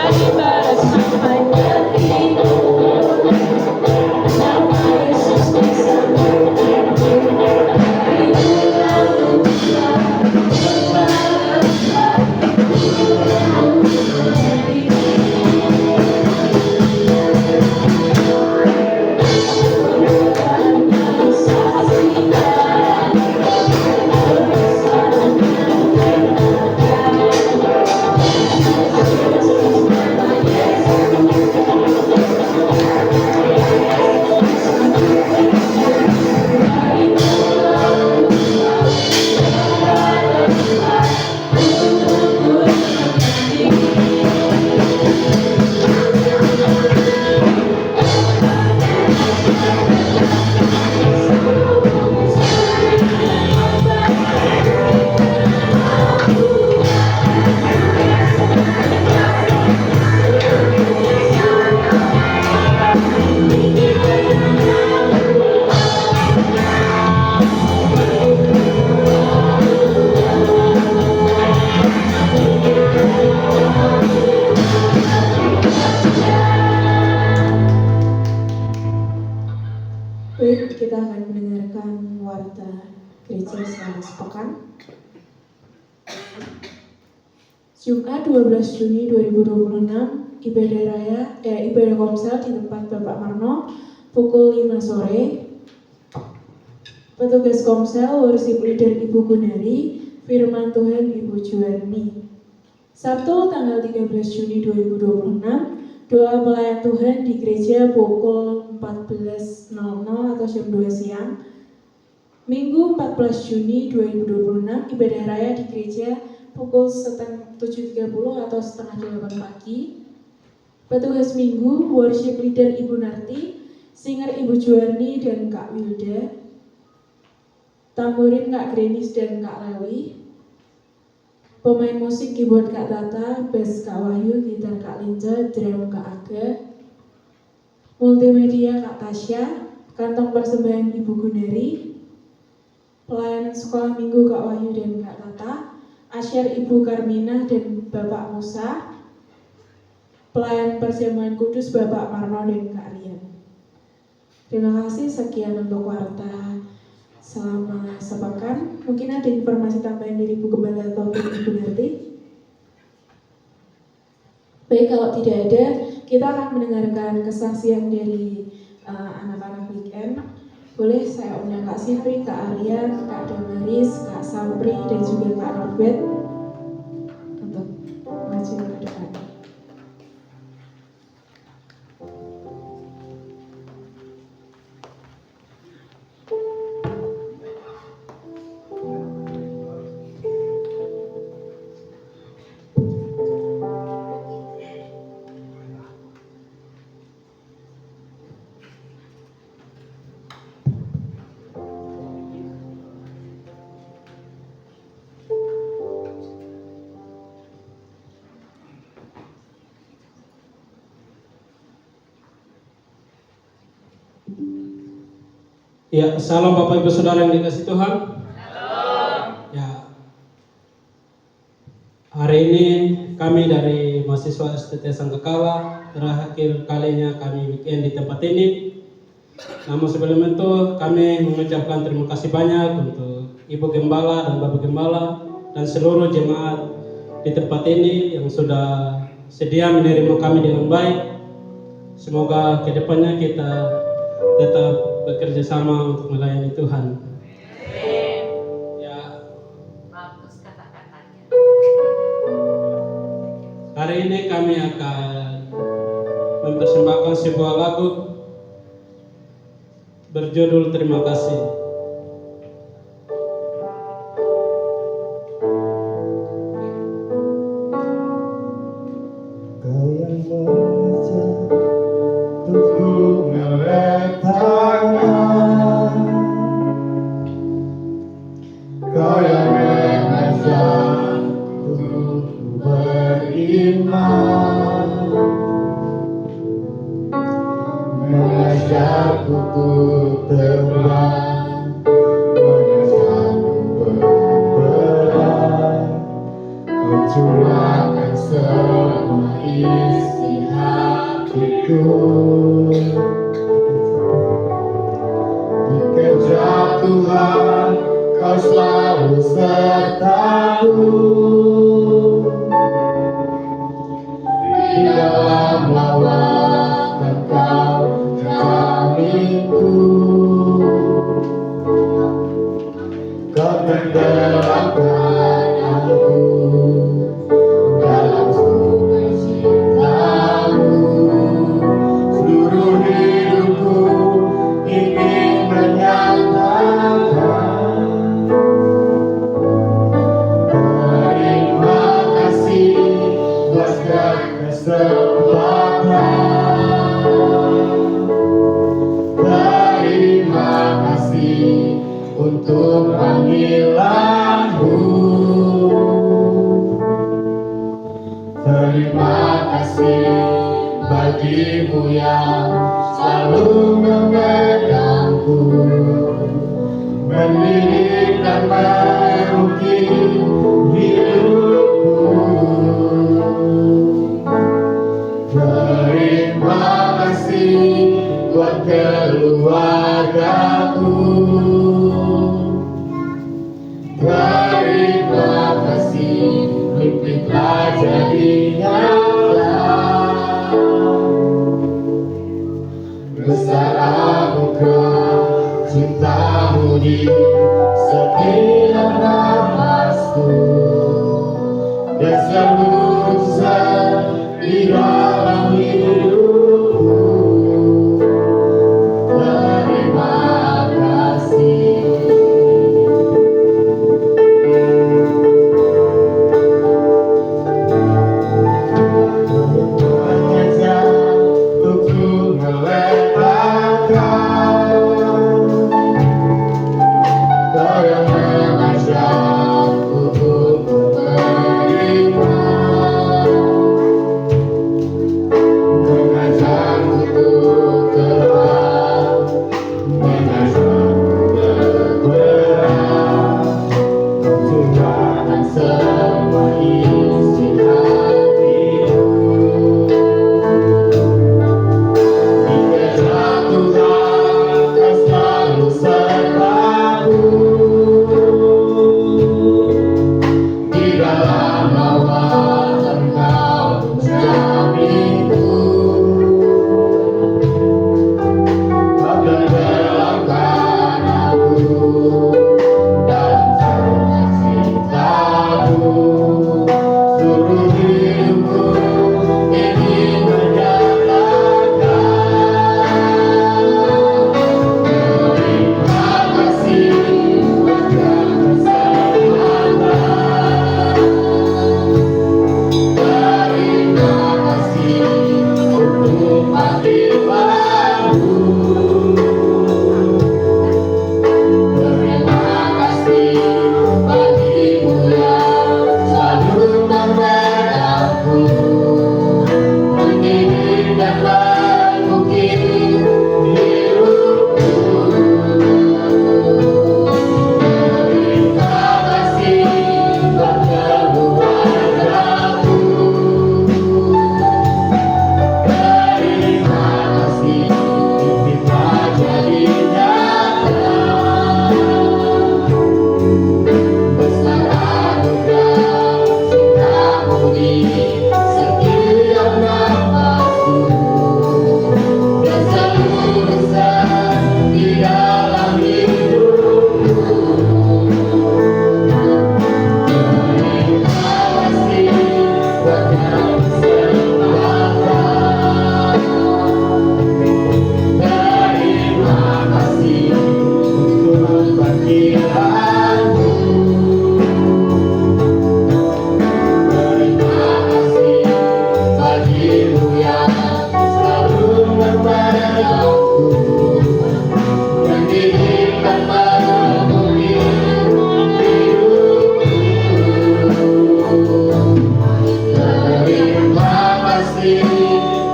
Dari barat sampai ke Baik, kita akan mendengarkan warta gereja selama sepekan. Jumat 12 Juni 2026, ibadah komsel di tempat Bapak Marno pukul 5 sore. Petugas komsel worship leader Ibu Gunari, firman Tuhan Ibu Juwarni. Sabtu tanggal 13 Juni 2026, doa pelayan Tuhan di gereja pukul 14.00 atau jam 2 siang. Minggu 14 Juni 2026, ibadah raya di gereja pukul 7.30 atau setengah 8 pagi. Petugas minggu, worship leader Ibu Narti, singer Ibu Juwarni dan Kak Wilda, tamborin Kak Grenis dan Kak Lewi, pemain musik keyboard Kak Tata, bass Kak Wahyu, gitar Kak Linca, drum Kak Aga, multimedia Kak Tasya, kantong persembahan Ibu Gunari, pelayanan sekolah minggu Kak Wahyu dan Kak Tata, asyar Ibu Karmina dan Bapak Musa, pelayan perjamuan kudus Bapak Marno dan Kak Rian. Terima kasih, sekian untuk warta selama sepekan. Mungkin ada informasi tambahan dari Ibu Gembala atau Ibu Narti? Baik, kalau tidak ada, kita akan mendengarkan kesaksian dari anak-anak weekend. Boleh saya undang Kak Sifri, Kak Aryan, Kak Damaris, Kak Sampri, dan juga Kak Norbert untuk maju ke depan. Ya, salam Bapak Ibu Saudara yang dikasihi Tuhan. Ya, hari ini kami dari mahasiswa STT Sangkakala terakhir kalinya kami weekend di tempat ini. Namun sebelum itu kami mengucapkan terima kasih banyak untuk Ibu Gembala dan Bapak Gembala dan seluruh jemaat di tempat ini yang sudah sedia menerima kami dengan baik. Semoga kedepannya kita tetap bekerja sama untuk melayani Tuhan. Ya, Bagus kata-katanya. hari ini kami akan mempersembahkan sebuah lagu berjudul Terima Kasih. Kau yang mengajak untukku melek tangan, Kau yang mengajak untukku beriman, mengajakku untuk terbang, mengajakku berperang. Kau curahkan semua isi hatiku, dikejar Tuhan, Kau selalu sertaku. Di dalam lawan Kau jaminku, Kau tenggelamkan aku dalam sungai cinta-Mu. Seluruh hidupku ingin menyatakan terima kasih buat kesempatan. Terima kasih untuk panggilan-Mu. Terima kasih bagi-Mu yang selalu memegangku, mendidik dan mengukir hidupku. Terima kasih buat keluarga besar anugerah cintamu di setiap nafasku, dan seluruh di dalam hidupku. Terima kasih. Mengejar untuk meletakkan Kau yang mengajakku untuk menerima, mengajakku untuk terbang, mengajakku bergerak, curahkan semua isi hatimu. Dikejar Tuhan kau selalu sertaku, di dalam naungan Kau menjaminku. Kau tenggelamkan aku dalam cinta-Mu. Seluruh hidupku ingin menyatakan terima kasih buat kesempatan. Terima kasih untuk panggilanmu. Terima kasih bagimu yang selalu membelaku, mendidik dan memukul hidupku. Terima kasih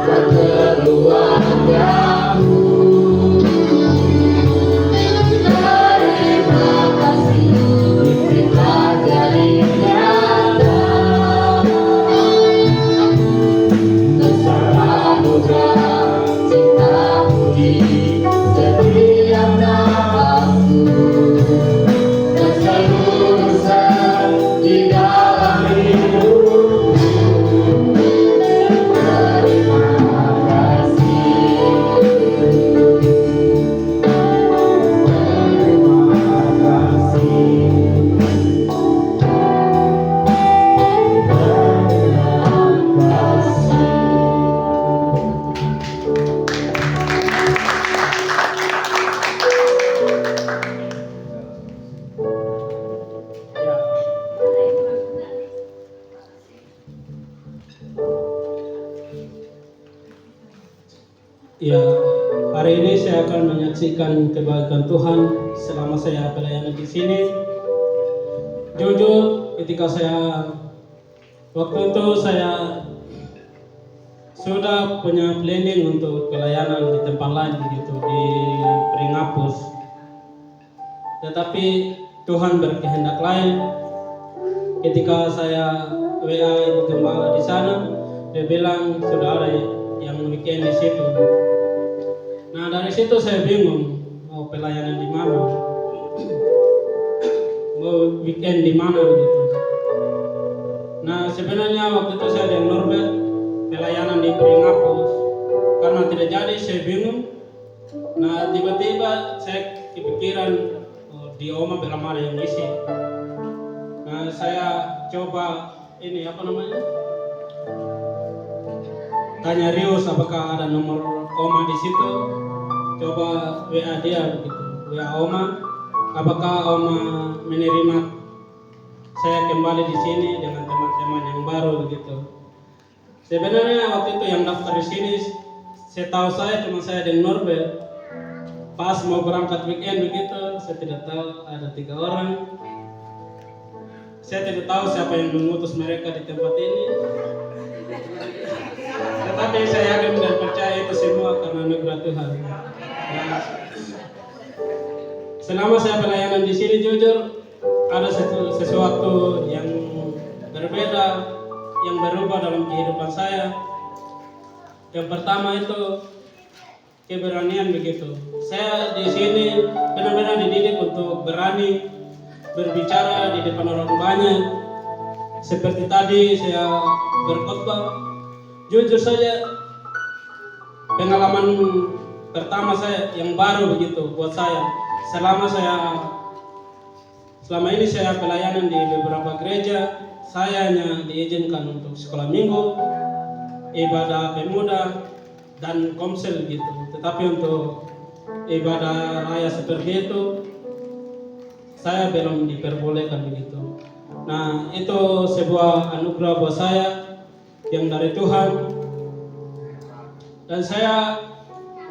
buat keluargaku. Terima kasih mimpi telah jadi nyata. Besar anugerah cintamu di setiap nafasku, dan seluruh di dalam hidupku. Terima kasih buat kesempatan. Terima kasih untuk panggilanmu. Terima kasih bagimu yang selalu membelaku, mendidik dan memukul hidupku. Terima kasih buat keluargamu. Terima kasih mimpi telah jadi nyata. Besar anugerah cintamu di setiap nafasku, dan seluruh di dalam hidupku. Terima kasih. Terima Ya, hari ini saya akan menyaksikan kebaikan Tuhan selama saya pelayanan di sini. Jujur, ketika waktu itu saya sudah punya planning untuk pelayanan di tempat lain gitu, di Pringapus. Tetapi Tuhan berkehendak lain. Ketika saya WA Ibu Gembala di sana, dia bilang sudah ada yang weekend di situ. Nah, dari situ saya bingung mau pelayanan di mana, mau weekend di mana gitu. Nah, sebenarnya waktu itu saya dengan Norbert pelayanan di Pringapus. Karena tidak jadi, saya bingung Nah tiba-tiba saya kepikiran, oh, di Oma belum ada yang isi. Nah saya coba ini apa namanya, tanya Rius apakah ada nomor Oma di situ. Coba WA dia begitu, WA Oma, apakah Oma menerima saya kembali di sini dengan teman-teman yang baru begitu. Sebenarnya waktu itu yang daftar di sini, setahu saya cuma saya dan Norbert. Pas mau berangkat weekend begitu, saya tidak tahu ada 3 orang. Saya tidak tahu siapa yang mengutus mereka di tempat ini. Tetapi saya yakin dan percaya itu semua karena anugerah Tuhan. Nah, selama saya pelayanan di sini jujur ada sesuatu yang berbeda, yang berubah dalam kehidupan saya. Yang pertama itu keberanian begitu. Saya di sini benar-benar dididik untuk berani berbicara di depan orang banyak. Seperti tadi saya berkhotbah, jujur saja pengalaman pertama saya yang baru begitu buat saya. Selama ini saya pelayanan di beberapa gereja, saya hanya diizinkan untuk sekolah minggu, ibadah pemuda, dan komsel gitu. Tetapi untuk ibadah raya seperti itu, saya belum diperbolehkan begitu. Nah, itu sebuah anugerah buat saya yang dari Tuhan. Dan saya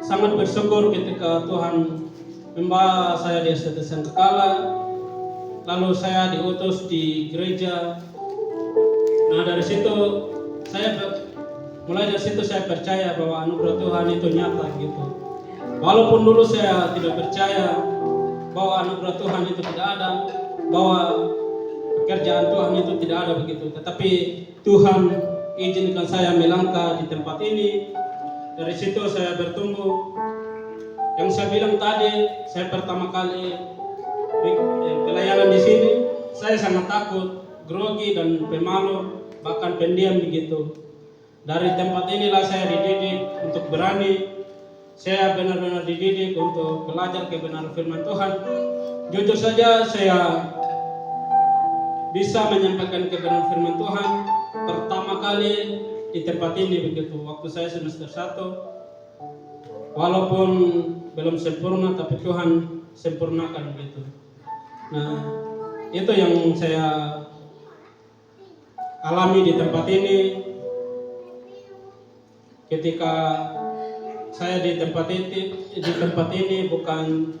sangat bersyukur ketika Tuhan membawa saya di STT Sangkakala. Lalu saya diutus di gereja. Nah, dari situ mulai dari situ saya percaya bahwa anugerah Tuhan itu nyata gitu. Walaupun dulu saya tidak percaya bahwa anugerah Tuhan itu tidak ada, bahwa pekerjaan Tuhan itu tidak ada begitu. Tetapi Tuhan izinkan saya melangkah di tempat ini. Dari situ saya bertumbuh. Yang saya bilang tadi, saya pertama kali pelayanan di sini, saya sangat takut, grogi dan pemalu, bahkan pendiam begitu. Dari tempat inilah saya dididik untuk berani. Saya benar-benar dididik untuk belajar kebenaran firman Tuhan. Jujur saja saya bisa menyampaikan kebenaran firman Tuhan pertama kali di tempat ini begitu. Waktu saya semester 1, walaupun belum sempurna, tapi Tuhan sempurnakan begitu. Nah, itu yang saya alami di tempat ini. Ketika saya di tempat ini bukan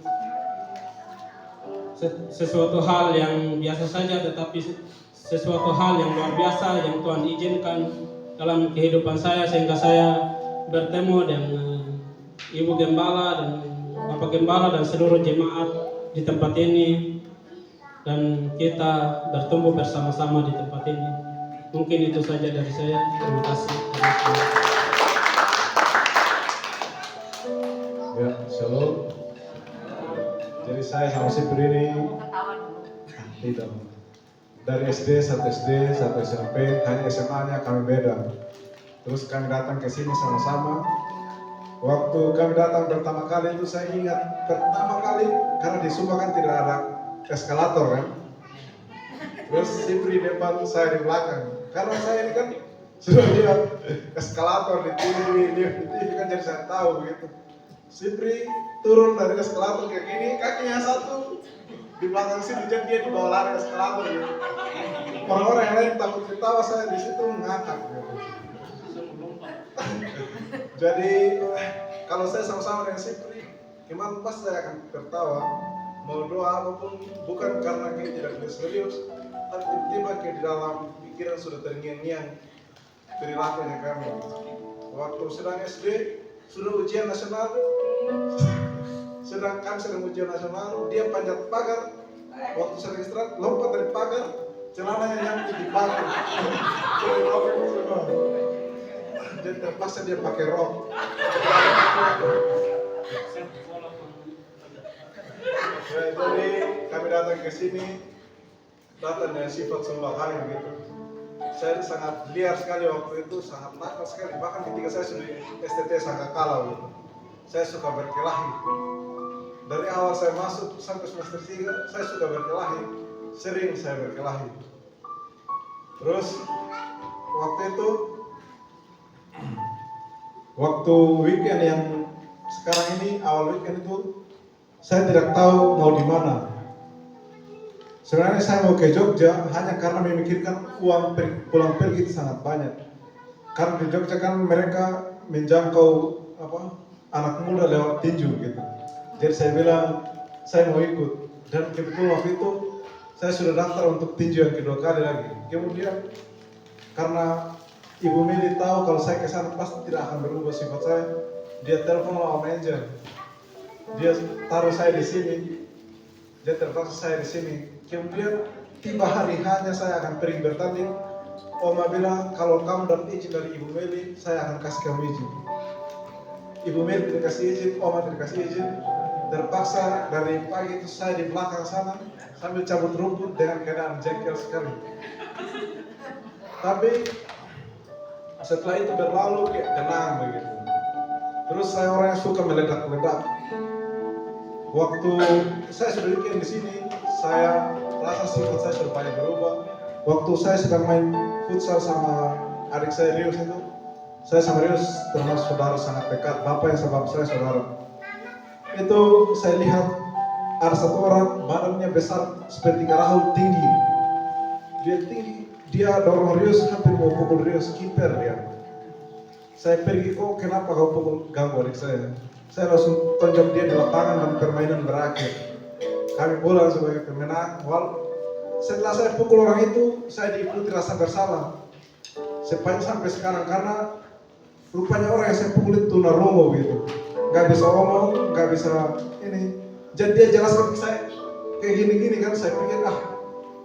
sesuatu hal yang biasa saja, tetapi sesuatu hal yang luar biasa yang Tuhan izinkan dalam kehidupan saya, sehingga saya bertemu dengan Ibu Gembala dan Bapak Gembala dan seluruh jemaat di tempat ini, dan kita bertumbuh bersama-sama di tempat ini. Mungkin itu saja dari saya. Terima kasih. Ya, shalom. Jadi saya sama si ini Ketawa dulu. tidak. Dari SD sampai SMP, hanya SMA-nya kami beda. Terus kami datang ke sini sama-sama. Waktu kami datang pertama kali itu saya ingat pertama kali karena di Sumba kan tidak ada eskalator kan. Terus si Pri depan, saya di belakang. Karena saya ini kan sudah lihat eskalator di TV kan, jadi saya tahu begitu. Si Pri turun dari eskalator kayak gini, kakinya satu di belakang sini, jadi dia di bawah lari eskalator gitu. Orang-orang yang lain takut ketawa, saya di situ ngakak gitu. Jadi kalau saya sama-sama dengan si Pri, gimana pas saya akan tertawa, mau doa apapun, bukan karena kita tidak boleh serius, tapi tiba-tiba kayak di dalam pikiran sudah terngiang-ngiang perilakunya kami. Waktu sedang SD, sudah ujian nasional, sedang ujian nasional, dia panjat pagar. Waktu sedang istirahat, lompat dari pagar, celananya nyangkut di pagar. Jadi terpaksa dia pakai rok. Jadi kami datang ke sini, datang dengan sifat sembahyang gitu. Saya sangat liar sekali waktu itu, sangat nakal sekali. Bahkan ketika saya sudah STT Sangkakala gitu. saya suka berkelahi. Dari awal saya masuk sampai semester 3, saya suka berkelahi. Sering saya berkelahi. Terus waktu weekend yang sekarang ini, awal weekend itu saya tidak tahu mau di mana. Sebenarnya saya mau ke Jogja hanya karena memikirkan uang pulang pergi itu sangat banyak. Karena di Jogja kan mereka menjangkau anak muda lewat tinju gitu. Jadi saya bilang saya mau ikut, dan kebetulan waktu itu saya sudah daftar untuk tinju yang kedua kali lagi. Kemudian karena Ibu Meli tahu kalau saya ke sana pasti tidak akan berubah sifat saya, dia telepon sama manajer. Dia taruh saya di sini, dia terpaksa saya di sini. Kemudian tiba hari hanya saya akan pergi bertanding. Oma bilang kalau kamu dapat izin dari Ibu Meli, saya akan kasih kamu izin. Ibu Meli tidak kasih izin, Oma tidak kasih izin. Terpaksa dari pagi itu saya di belakang sana sambil cabut rumput dengan keadaan jengkel sekali. Tapi setelah itu berlalu kayak tenang begitu. Terus saya orang yang suka meledak-ledak. Waktu saya sudah weekend di sini, saya rasa sifat saya sudah banyak berubah. Waktu saya sedang main futsal sama adik saya Rius itu, saya sama Rius termasuk saudara sangat dekat. Bapak yang sebab saya saudara. Itu saya lihat ada satu orang badannya besar seperti Rahul, tinggi. Dia tinggi, dia dorong Rius hampir mau pukul Rius, kiper dia. Saya pergi, kok kenapa kau pukul ganggu adik saya? Saya langsung tonjok dia di lapangan dan permainan berakhir. Kami pulang sebagai pemenang. Setelah saya pukul orang itu, saya diikuti rasa bersalah sepanjang sampai sekarang, karena rupanya orang yang saya pukul itu tunarungu gitu. Gak bisa omong, gak bisa ini. Jadi dia jelaskan ke saya kayak gini-gini kan, saya pikir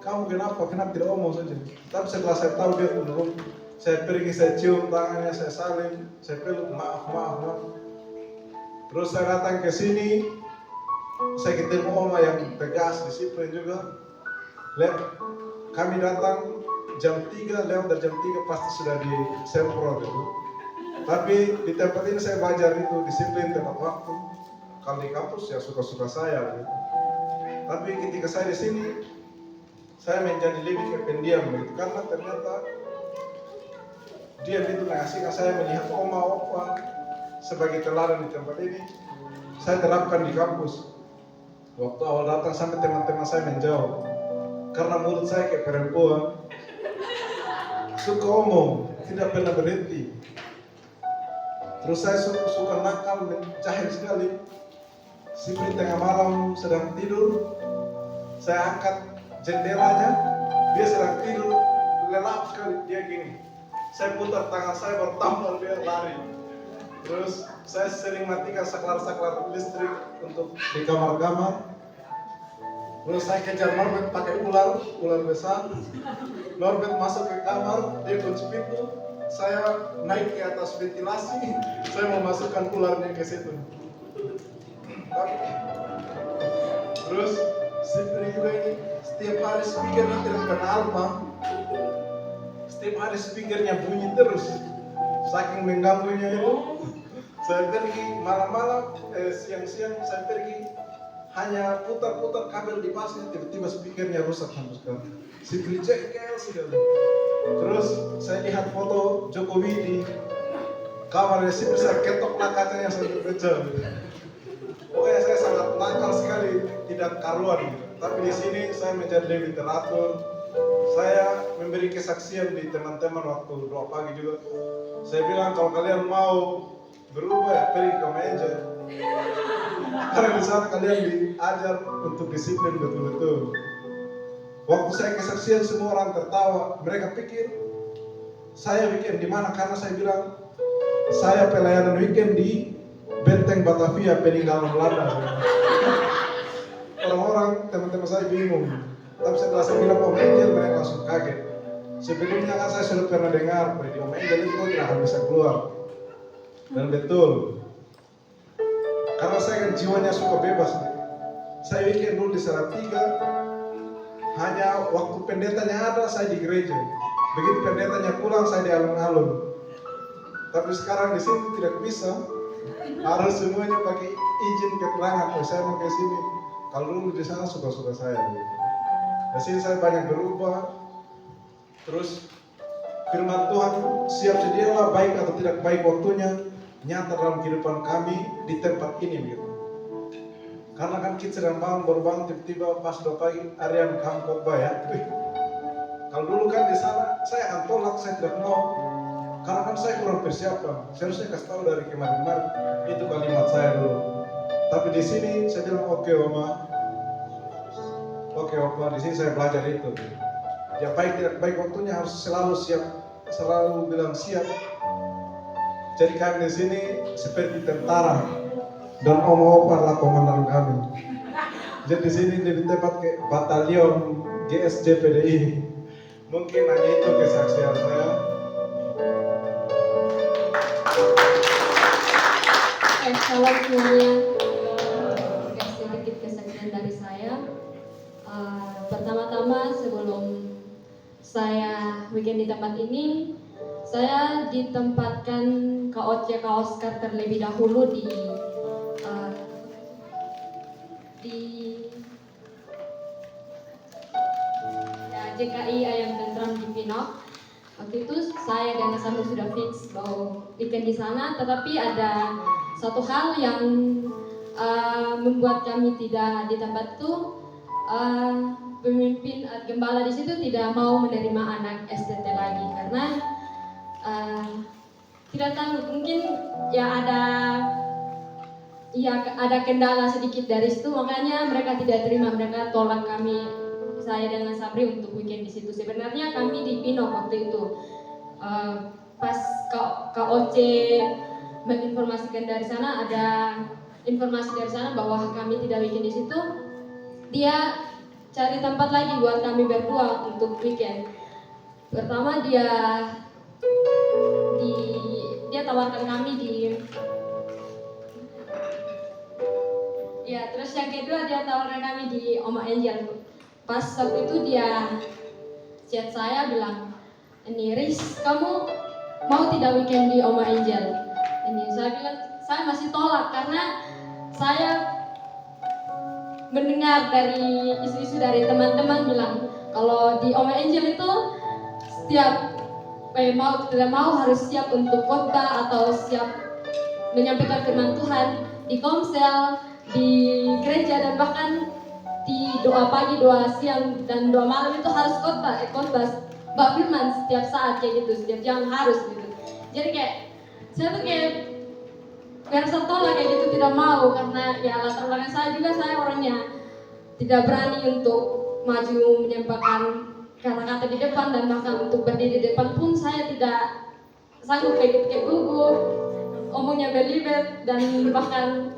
kamu kenapa tidak omong saja. Tapi setelah saya tahu dia tunarungu, saya pergi, saya cium tangannya, saya salim, saya peluk, maaf. Terus saya datang ke sini, saya ketemu Oma yang tegas, disiplin juga. Lihat, kami datang jam 3, lewat dari jam 3 pasti sudah di semprot itu. Tapi di tempat ini saya belajar itu disiplin tepat waktu. Kalau di kampus ya suka-suka saya. Gitu. Tapi ketika saya di sini, saya menjadi lebih pendiam begitu, karena ternyata dia itu mengasihkan saya melihat Oma Opa sebagai teladan di tempat ini. Saya terapkan di kampus. Waktu awal datang sampai teman-teman saya menjauh karena mulut saya kayak perempuan, suka omong, tidak pernah berhenti. Terus saya suka nakal, jahil sekali. Seperti tengah malam sedang tidur, saya angkat jendelanya, dia sedang tidur, lelap sekali, dia gini. Saya putar tangan saya bertampar, dia lari. Terus saya sering matikan saklar-saklar listrik untuk di kamar-kamar. Terus saya kejar Norbert pakai ular besar. Norbert masuk ke kamar, dia kunci pintu. Saya naik ke atas ventilasi, saya mau masukkan ularnya ke situ. Terus seperti juga ini, setiap hari speakernya tidak pernah alma. Setiap hari speakernya bunyi terus, saking mengganggunya itu. Saya pergi malam-malam, siang-siang saya pergi, hanya putar-putar kabel di pasnya, tiba-tiba speakernya rusak sampai sekarang. Seperti jengkel sekali. Terus saya lihat foto Jokowi di kamarnya, seperti saya ketoklah kacanya sampai pecah. Pokoknya saya sangat nakal sekali, tidak karuan. Tapi di sini saya menjadi lebih teratur. Saya memberi kesaksian di teman-teman waktu doa pagi juga. Saya bilang kalau kalian mau berubah ya pergi ke meja. Karena di sana kalian diajar untuk disiplin betul-betul. Waktu saya kesaksian semua orang tertawa. Mereka pikir saya weekend di mana, karena saya bilang saya pelayanan weekend di Benteng Batavia peninggalan Belanda. Orang-orang teman-teman saya bingung. Tapi setelah saya bilang Om Angel, mereka langsung kaget. Sebelumnya kan saya sudah pernah dengar bahwa di Om Angel itu tidak akan bisa keluar. Dan betul. Karena saya kan jiwanya suka bebas. Saya weekend dulu di Salatiga, hanya waktu pendetanya ada saya di gereja. Begitu pendetanya pulang saya di alun-alun. Tapi sekarang di sini tidak bisa. Harus semuanya pakai izin keterangan. Oh, saya mau ke sini. Kalau dulu di sana suka-suka saya. Di sini saya banyak berubah. Terus firman Tuhan siap sedialah baik atau tidak baik waktunya nyata dalam kehidupan kami di tempat ini begitu. Karena kan kita sedang baru bangun tiba-tiba pas udah pagi Aryan kamu khotbah ya. Kalau dulu kan di sana saya akan tolak, saya tidak mau. Karena kan saya kurang persiapan. Seharusnya kasih tahu dari kemarin-kemarin itu kalimat saya dulu. Tapi di sini saya bilang oke Oma, di sini saya belajar itu. Ya baik tidak baik waktunya harus selalu siap, selalu bilang siap. Jadi kami di sini seperti tentara dan Om adalah komandan kami. Jadi di sini di tempat ke batalion GSJ PDI. Mungkin hanya itu kesaksian saya. Salam semuanya. Sedikit kesaksian dari saya. Pertama-tama sebelum saya weekend di tempat ini, saya ditempatkan KOC Oscar terlebih dahulu di JKI Ayam Tentram di Pinok. Waktu itu saya dan Nasami sudah fix mau weekend di sana, tetapi ada satu hal yang membuat kami tidak di tempat itu. Pemimpin gembala di situ tidak mau menerima anak STT lagi karena tidak tahu, mungkin ada kendala sedikit dari situ, makanya mereka tidak terima, mereka tolak kami, saya dengan Sabri untuk weekend di situ. Sebenarnya kami di Pinok waktu itu pas KOC menginformasikan dari sana, ada informasi dari sana bahwa kami tidak weekend di situ, dia cari tempat lagi buat kami berdua untuk weekend. Pertama dia tawarkan kami terus yang kedua dia tawarkan kami di Oma Angel. Pas waktu itu dia chat saya bilang, ini Riz, kamu mau tidak weekend di Oma Angel? Ini saya bilang saya masih tolak karena saya mendengar dari isu-isu dari teman-teman bilang kalau di Oma Angel itu setiap mau tidak mau harus siap untuk khotbah atau siap menyampaikan firman Tuhan di komsel, di gereja, dan bahkan di doa pagi, doa siang, dan doa malam itu harus khotbah firman setiap saat kayak gitu, setiap jam harus gitu. Jadi kayak saya tuh kayak merasa tolak kayak gitu, tidak mau karena ya latar belakang saya orangnya tidak berani untuk maju menyampaikan kata-kata di depan, dan bahkan untuk berdiri di depan pun saya tidak sanggup kayak gugup, omongnya belibet, dan bahkan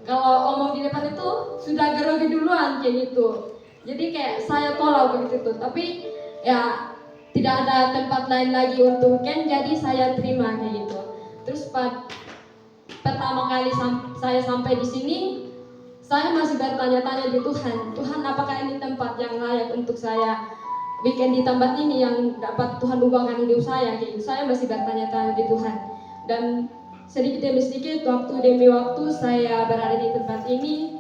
kalau omong di depan itu sudah grogi duluan kayak gitu. Jadi kayak saya tolak begitu, tapi ya tidak ada tempat lain lagi untuk weekend, jadi saya terima kayak gitu. Terus pertama kali saya sampai di sini, saya masih bertanya-tanya di Tuhan, apakah ini tempat yang layak untuk saya weekend di tempat ini yang dapat Tuhan ubahkan hidup saya kayak gitu. Saya masih bertanya-tanya di Tuhan, dan sedikit demi sedikit, waktu demi waktu saya berada di tempat ini.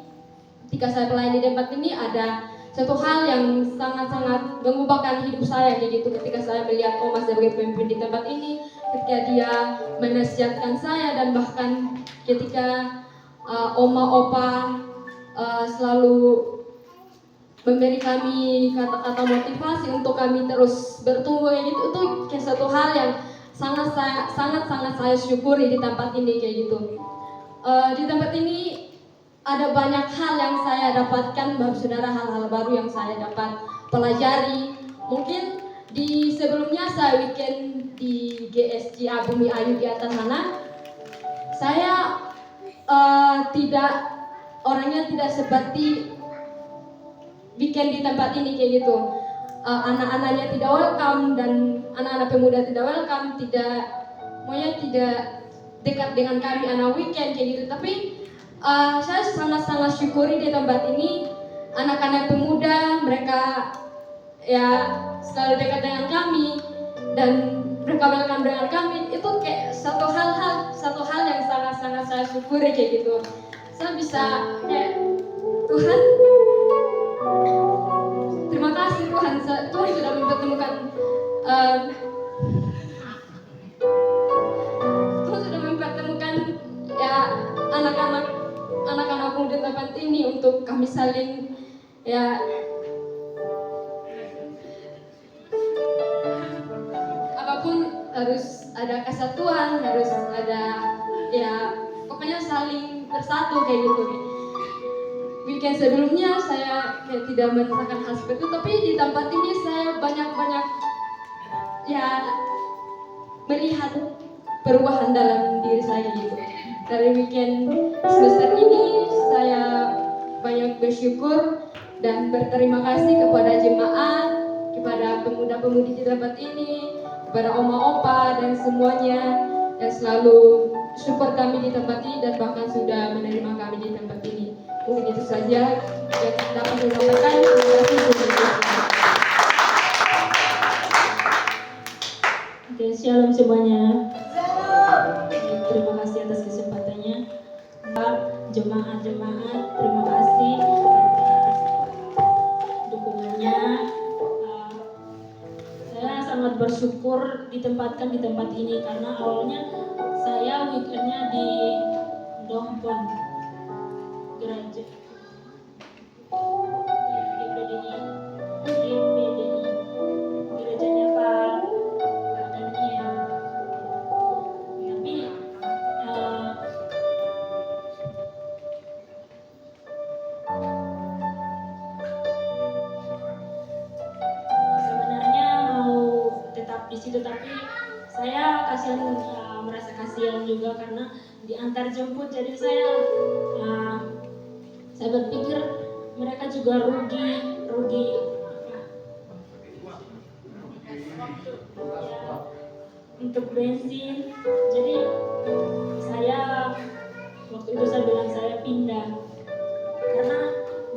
Ketika saya melayani di tempat ini, ada satu hal yang sangat-sangat mengubahkan hidup saya kayak gitu. Ketika saya melihat Oma sebagai pemimpin di tempat ini, ketika dia menasihatkan saya, dan bahkan ketika Oma Opa selalu memberi kami kata-kata motivasi untuk kami terus bertumbuh kayak gitu, itu kayak satu hal yang sangat saya syukuri di tempat ini kayak gitu. Di tempat ini ada banyak hal yang saya dapatkan, Bapak Saudara, hal-hal baru yang saya dapat pelajari. Mungkin di sebelumnya saya weekend di GSJ Bumi Ayu di atas sana, saya orangnya tidak seperti weekend di tempat ini kayak gitu. Anak-anaknya tidak welcome, dan anak-anak pemuda tidak welcome, tidak dekat dengan kami anak weekend kayak gitu. Tapi saya sangat-sangat syukuri di tempat ini, anak-anak pemuda mereka ya selalu dekat dengan kami, dan mereka welcome dengan kami. Itu kayak satu hal yang sangat sangat saya syukuri kayak gitu. Saya bisa Tuhan, terima kasih Tuhan. Tuhan sudah mempertemukan Tuhan sudah mempertemukan ya anak-anak muda tempat ini untuk kami saling ya apapun harus ada kesatuan, harus ada ya pokoknya saling bersatu kayak gitu. Weekend sebelumnya saya kayak tidak merasakan hal seperti itu, tapi di tempat ini saya banyak ya melihat perubahan dalam diri saya gitu. Dari weekend semester ini saya banyak bersyukur dan berterima kasih kepada jemaat, kepada pemuda-pemudi di tempat ini, kepada oma-opa dan semuanya yang selalu support kami di tempat ini dan bahkan sudah menerima kami di tempat ini. Mungkin itu saja yang dapat saya sampaikan. Terima kasih. Oke, shalom semuanya. Terima kasih atas kesempatannya. Jemaat-jemaat, terima kasih atas dukungannya. Saya sangat bersyukur ditempatkan di tempat ini karena awalnya saya weekendnya di Dompon gereja DPDI gerejanya Pak Daniel. Tapi sebenarnya mau tetap di situ, tapi saya merasa kasihan juga karena diantar jemput, jadi saya berpikir mereka juga rugi ya, untuk bensin. Jadi waktu itu saya bilang saya pindah karena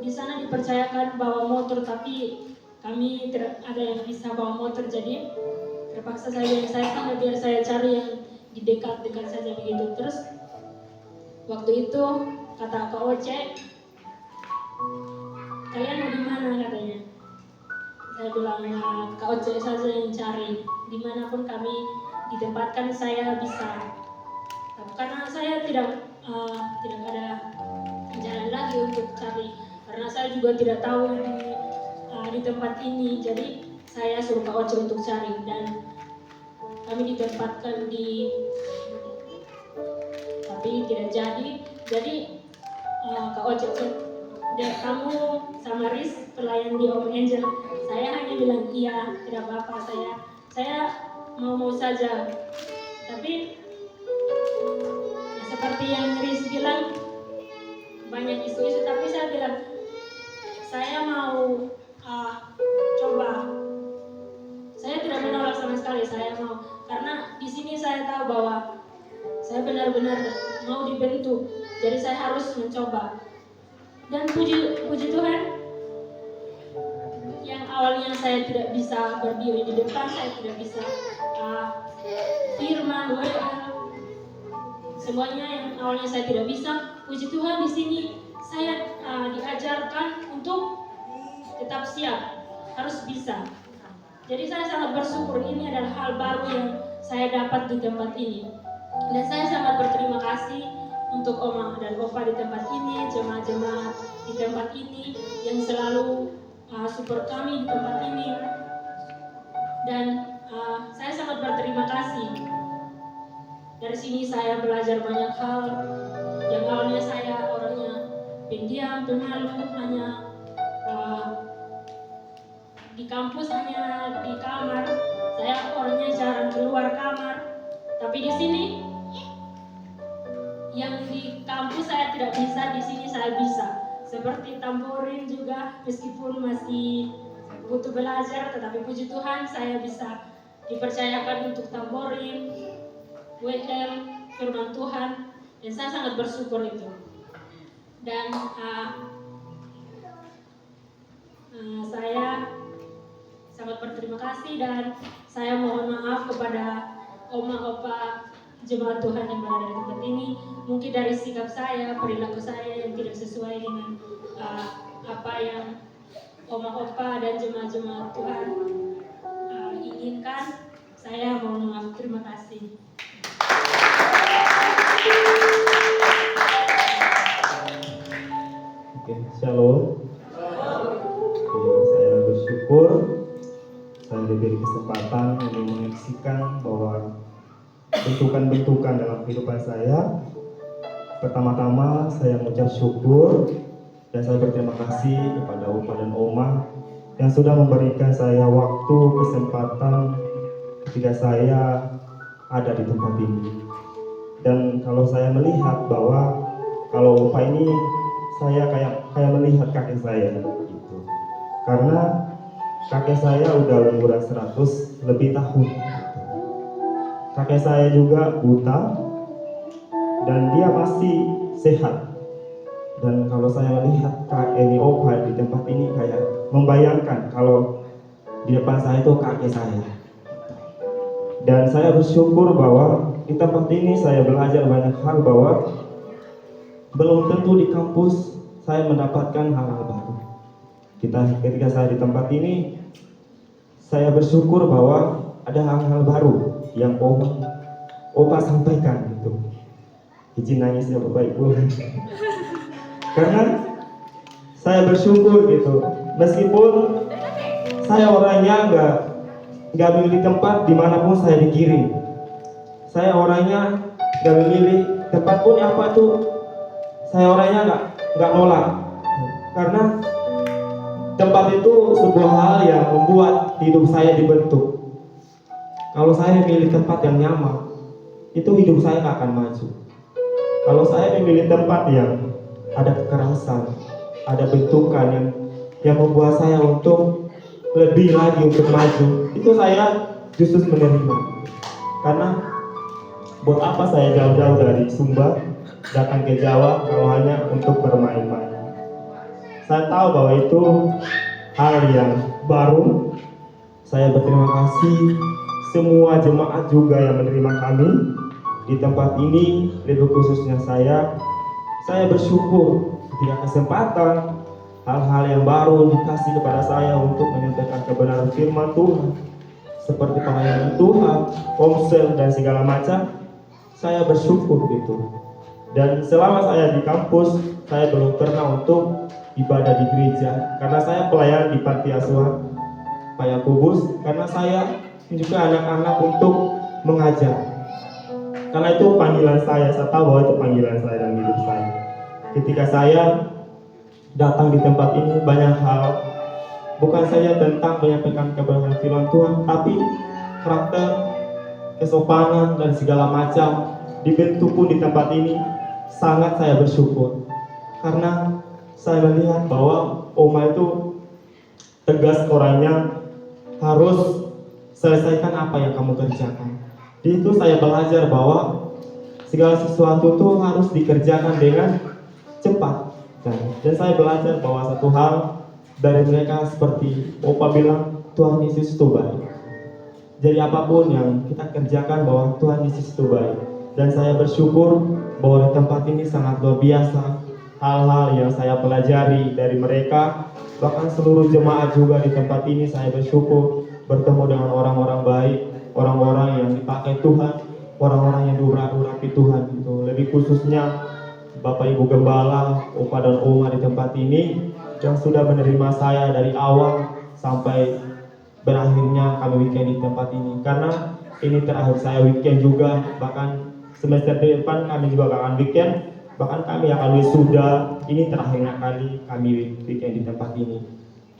di sana dipercayakan bawa motor, tapi kami tidak ada yang bisa bawa motor, jadi terpaksa saya sana biar saya cari yang di dekat saja begitu. Terus waktu itu kata Kak Oce, kalian mau di mana katanya. Saya bilang Kak Oce saja yang cari, dimanapun kami ditempatkan saya bisa. Karena saya tidak ada jalan lagi untuk cari, karena saya juga tidak tahu di tempat ini, jadi saya suruh Kak Oce untuk cari dan kami ditempatkan tapi tidak jadi Kak Oce kamu sama Riz pelayan di Om Angel. Saya hanya bilang iya, tidak apa-apa, saya mau saja. Tapi ya, seperti yang Riz bilang banyak isu-isu, tapi saya bilang saya mau coba. Saya tidak menolak sama sekali, saya mau, karena di sini saya tahu bahwa saya benar-benar mau dibentuk, jadi saya harus mencoba. Dan puji Tuhan, yang awalnya saya tidak bisa berdiri di depan, saya tidak bisa firman, semuanya yang awalnya saya tidak bisa, puji Tuhan di sini saya diajarkan untuk tetap siap, harus bisa. Jadi saya sangat bersyukur, ini adalah hal baru yang saya dapat di tempat ini. Dan saya sangat berterima kasih untuk Oma dan Opa di tempat ini, jemaat-jemaat di tempat ini yang selalu support kami di tempat ini. Dan saya sangat berterima kasih. Dari sini saya belajar banyak hal. Yang awalnya saya orangnya pendiam, pemalu, hanya di kampus, hanya di kamar. Saya orangnya jarang keluar kamar. Tapi di sini yang di kampus saya tidak bisa, di sini saya bisa. Seperti tamborin juga, meskipun masih butuh belajar, tetapi puji Tuhan saya bisa dipercayakan untuk tamborin, WL, firman Tuhan, dan saya sangat bersyukur itu. Dan saya sangat berterima kasih dan saya mohon maaf kepada Oma, Opa, jemaat Tuhan yang berada di tempat ini. Mungkin dari sikap saya, perilaku saya yang tidak sesuai dengan apa yang oma-opa dan jemaat-jemaat Tuhan inginkan, saya mohon maaf. Terima kasih. Oke, shalom. Saya bersyukur saya diberi kesempatan untuk menyaksikan bahwa bentukan-bentukan dalam kehidupan saya. Pertama-tama saya mengucap syukur dan saya berterima kasih kepada Opa dan Oma yang sudah memberikan saya waktu, kesempatan ketika saya ada di tempat ini. Dan kalau saya melihat bahwa kalau Opa ini saya kayak melihat kakek saya gitu. Karena kakek saya udah umuran 100 lebih tahun gitu. Kakek saya juga buta dan dia masih sehat. Dan kalau saya melihat kakek ini Opa di tempat ini kayak membayangkan kalau di depan saya itu kakek saya. Dan saya bersyukur bahwa di tempat ini saya belajar banyak hal bahwa belum tentu di kampus saya mendapatkan hal-hal baru. Ketika saya di tempat ini, saya bersyukur bahwa ada hal-hal baru yang Opa sampaikan gitu. Izin nangis ya Bapak Ibu. Karena saya bersyukur gitu, meskipun saya orangnya nggak milih tempat dimanapun saya dikirim. Saya orangnya nggak milih tempat pun apa tuh. Saya orangnya nggak nolak, karena tempat itu sebuah hal yang membuat hidup saya dibentuk. Kalau saya memilih tempat yang nyaman, itu hidup saya nggak akan maju. Kalau saya memilih tempat yang ada kekerasan, ada bentukan yang membuat saya untuk lebih lagi untuk maju, itu saya justru menerima. Karena buat apa saya jauh-jauh dari Sumba datang ke Jawa kalau hanya untuk bermain-main. Saya tahu bahwa itu hal yang baru. Saya berterima kasih semua jemaat juga yang menerima kami di tempat ini, lebih khususnya saya bersyukur ketika kesempatan hal-hal yang baru dikasih kepada saya untuk menyampaikan kebenaran firman Tuhan, seperti pelayanan Tuhan, komsel dan segala macam. Saya bersyukur gitu. Dan selama saya di kampus, saya belum pernah untuk ibadah di gereja, karena saya pelayan di panti asuhan Pak Yakobus, karena saya juga anak-anak untuk mengajar. Karena itu panggilan saya tahu bahwa itu panggilan saya dalam hidup saya. Ketika saya datang di tempat ini, banyak hal, bukan saja tentang menyampaikan kebenaran firman Tuhan, tapi karakter, kesopanan dan segala macam dibentuk pun di tempat ini. Sangat saya bersyukur karena saya melihat bahwa Oma itu tegas orangnya, harus selesaikan apa yang kamu kerjakan. Di itu saya belajar bahwa segala sesuatu itu harus dikerjakan dengan cepat. Dan saya belajar bahwa satu hal dari mereka seperti Opa bilang, Tuhan Yesus itu baik. Jadi apapun yang kita kerjakan bahwa Tuhan Yesus itu baik. Dan saya bersyukur bahwa di tempat ini sangat luar biasa hal-hal yang saya pelajari dari mereka. Bahkan seluruh jemaat juga di tempat ini saya bersyukur bertemu dengan orang-orang baik, orang-orang yang dipakai Tuhan, orang-orang yang diurapi Tuhan gitu. Lebih khususnya Bapak Ibu Gembala, Opa dan Oma di tempat ini yang sudah menerima saya dari awal sampai berakhirnya kami weekend di tempat ini. Karena ini terakhir saya weekend juga, bahkan semester depan kami juga akan weekend, bahkan kami akan wisuda. Ini terakhirnya kali kami weekend di tempat ini.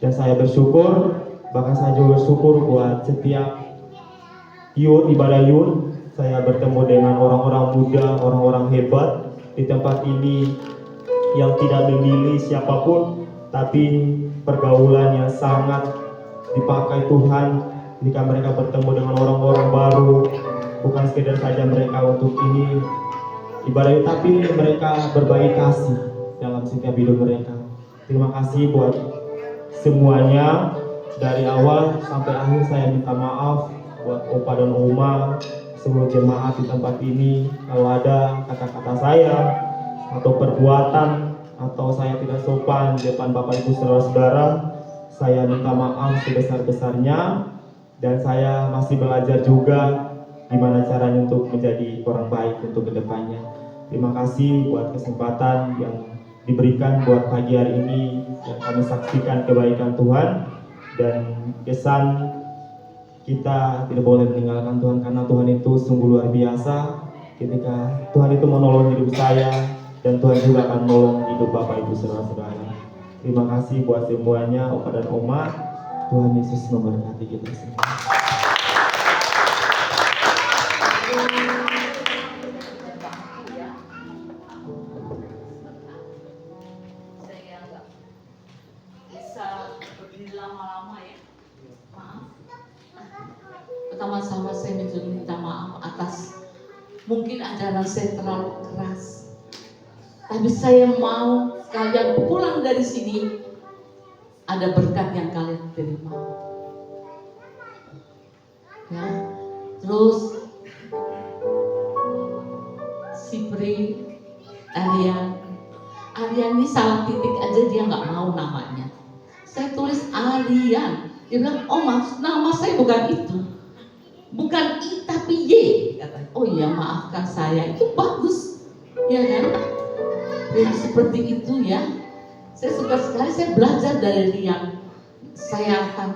Dan saya bersyukur, bahkan saya juga bersyukur buat setiap ibadah youth, saya bertemu dengan orang-orang muda, orang-orang hebat di tempat ini yang tidak memilih siapapun, tapi pergaulan yang sangat dipakai Tuhan ketika mereka bertemu dengan orang-orang baru. Bukan sekedar saja mereka untuk ini ibadah, tapi mereka berbagi kasih dalam setiap hidup mereka. Terima kasih buat semuanya. Dari awal sampai akhir saya minta maaf buat Opa dan Oma. seluruh jemaat di tempat ini, kalau ada kata-kata saya atau perbuatan atau saya tidak sopan di depan Bapak Ibu saudara-saudara, saya minta maaf sebesar-besarnya, dan saya masih belajar juga gimana caranya untuk menjadi orang baik untuk kedepannya. Terima kasih buat kesempatan yang diberikan buat pagi hari ini, yang kami saksikan kebaikan Tuhan, dan kesan kita tidak boleh meninggalkan Tuhan, karena Tuhan itu sungguh luar biasa. Ketika Tuhan itu menolong hidup saya, dan Tuhan juga akan menolong hidup Bapak Ibu saudara-saudara. Terima kasih buat semuanya, Opa dan Oma. Tuhan Yesus memberkati kita semua. Saya nggak bisa berdiri lama-lama ya. Maaf. Pertama-tama saya minta maaf atas mungkin ajaran saya terlalu keras. Tapi saya mau kalian pulang dari sini ada berkat yang kalian terima. Ya, terus Sipri, Aryan ini salah titik aja dia nggak mau namanya. Saya tulis Aryan, dia bilang, oh maksud nama saya bukan itu, bukan I tapi Y. Kata, oh iya maafkan saya, itu bagus, ya kan? Jadi seperti itu ya. Saya suka sekali, saya belajar dari Rian. Saya akan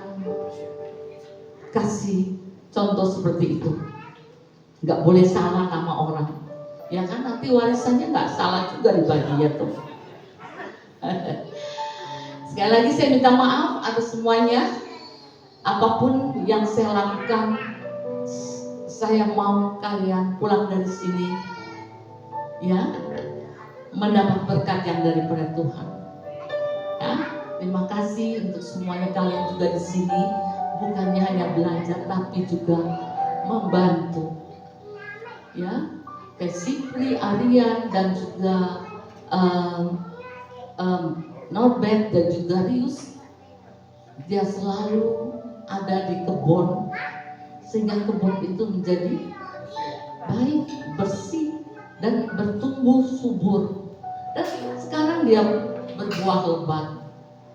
kasih contoh seperti itu. Nggak boleh salah nama orang. Ya kan nanti warisannya nggak salah juga dibagi ya tuh. Sekali lagi saya minta maaf atas semuanya. Apapun yang saya lakukan, saya mau kalian pulang dari sini ya mendapat berkat yang daripada Tuhan. Ya, terima kasih untuk semuanya kalian juga di sini, bukannya hanya belajar tapi juga membantu. Ya, kayak Sipri, Aryan dan juga Norbert dan juga Rius, dia selalu ada di kebun sehingga kebun itu menjadi baik, bersih dan bertumbuh subur. Dan sekarang dia berbuah lebat,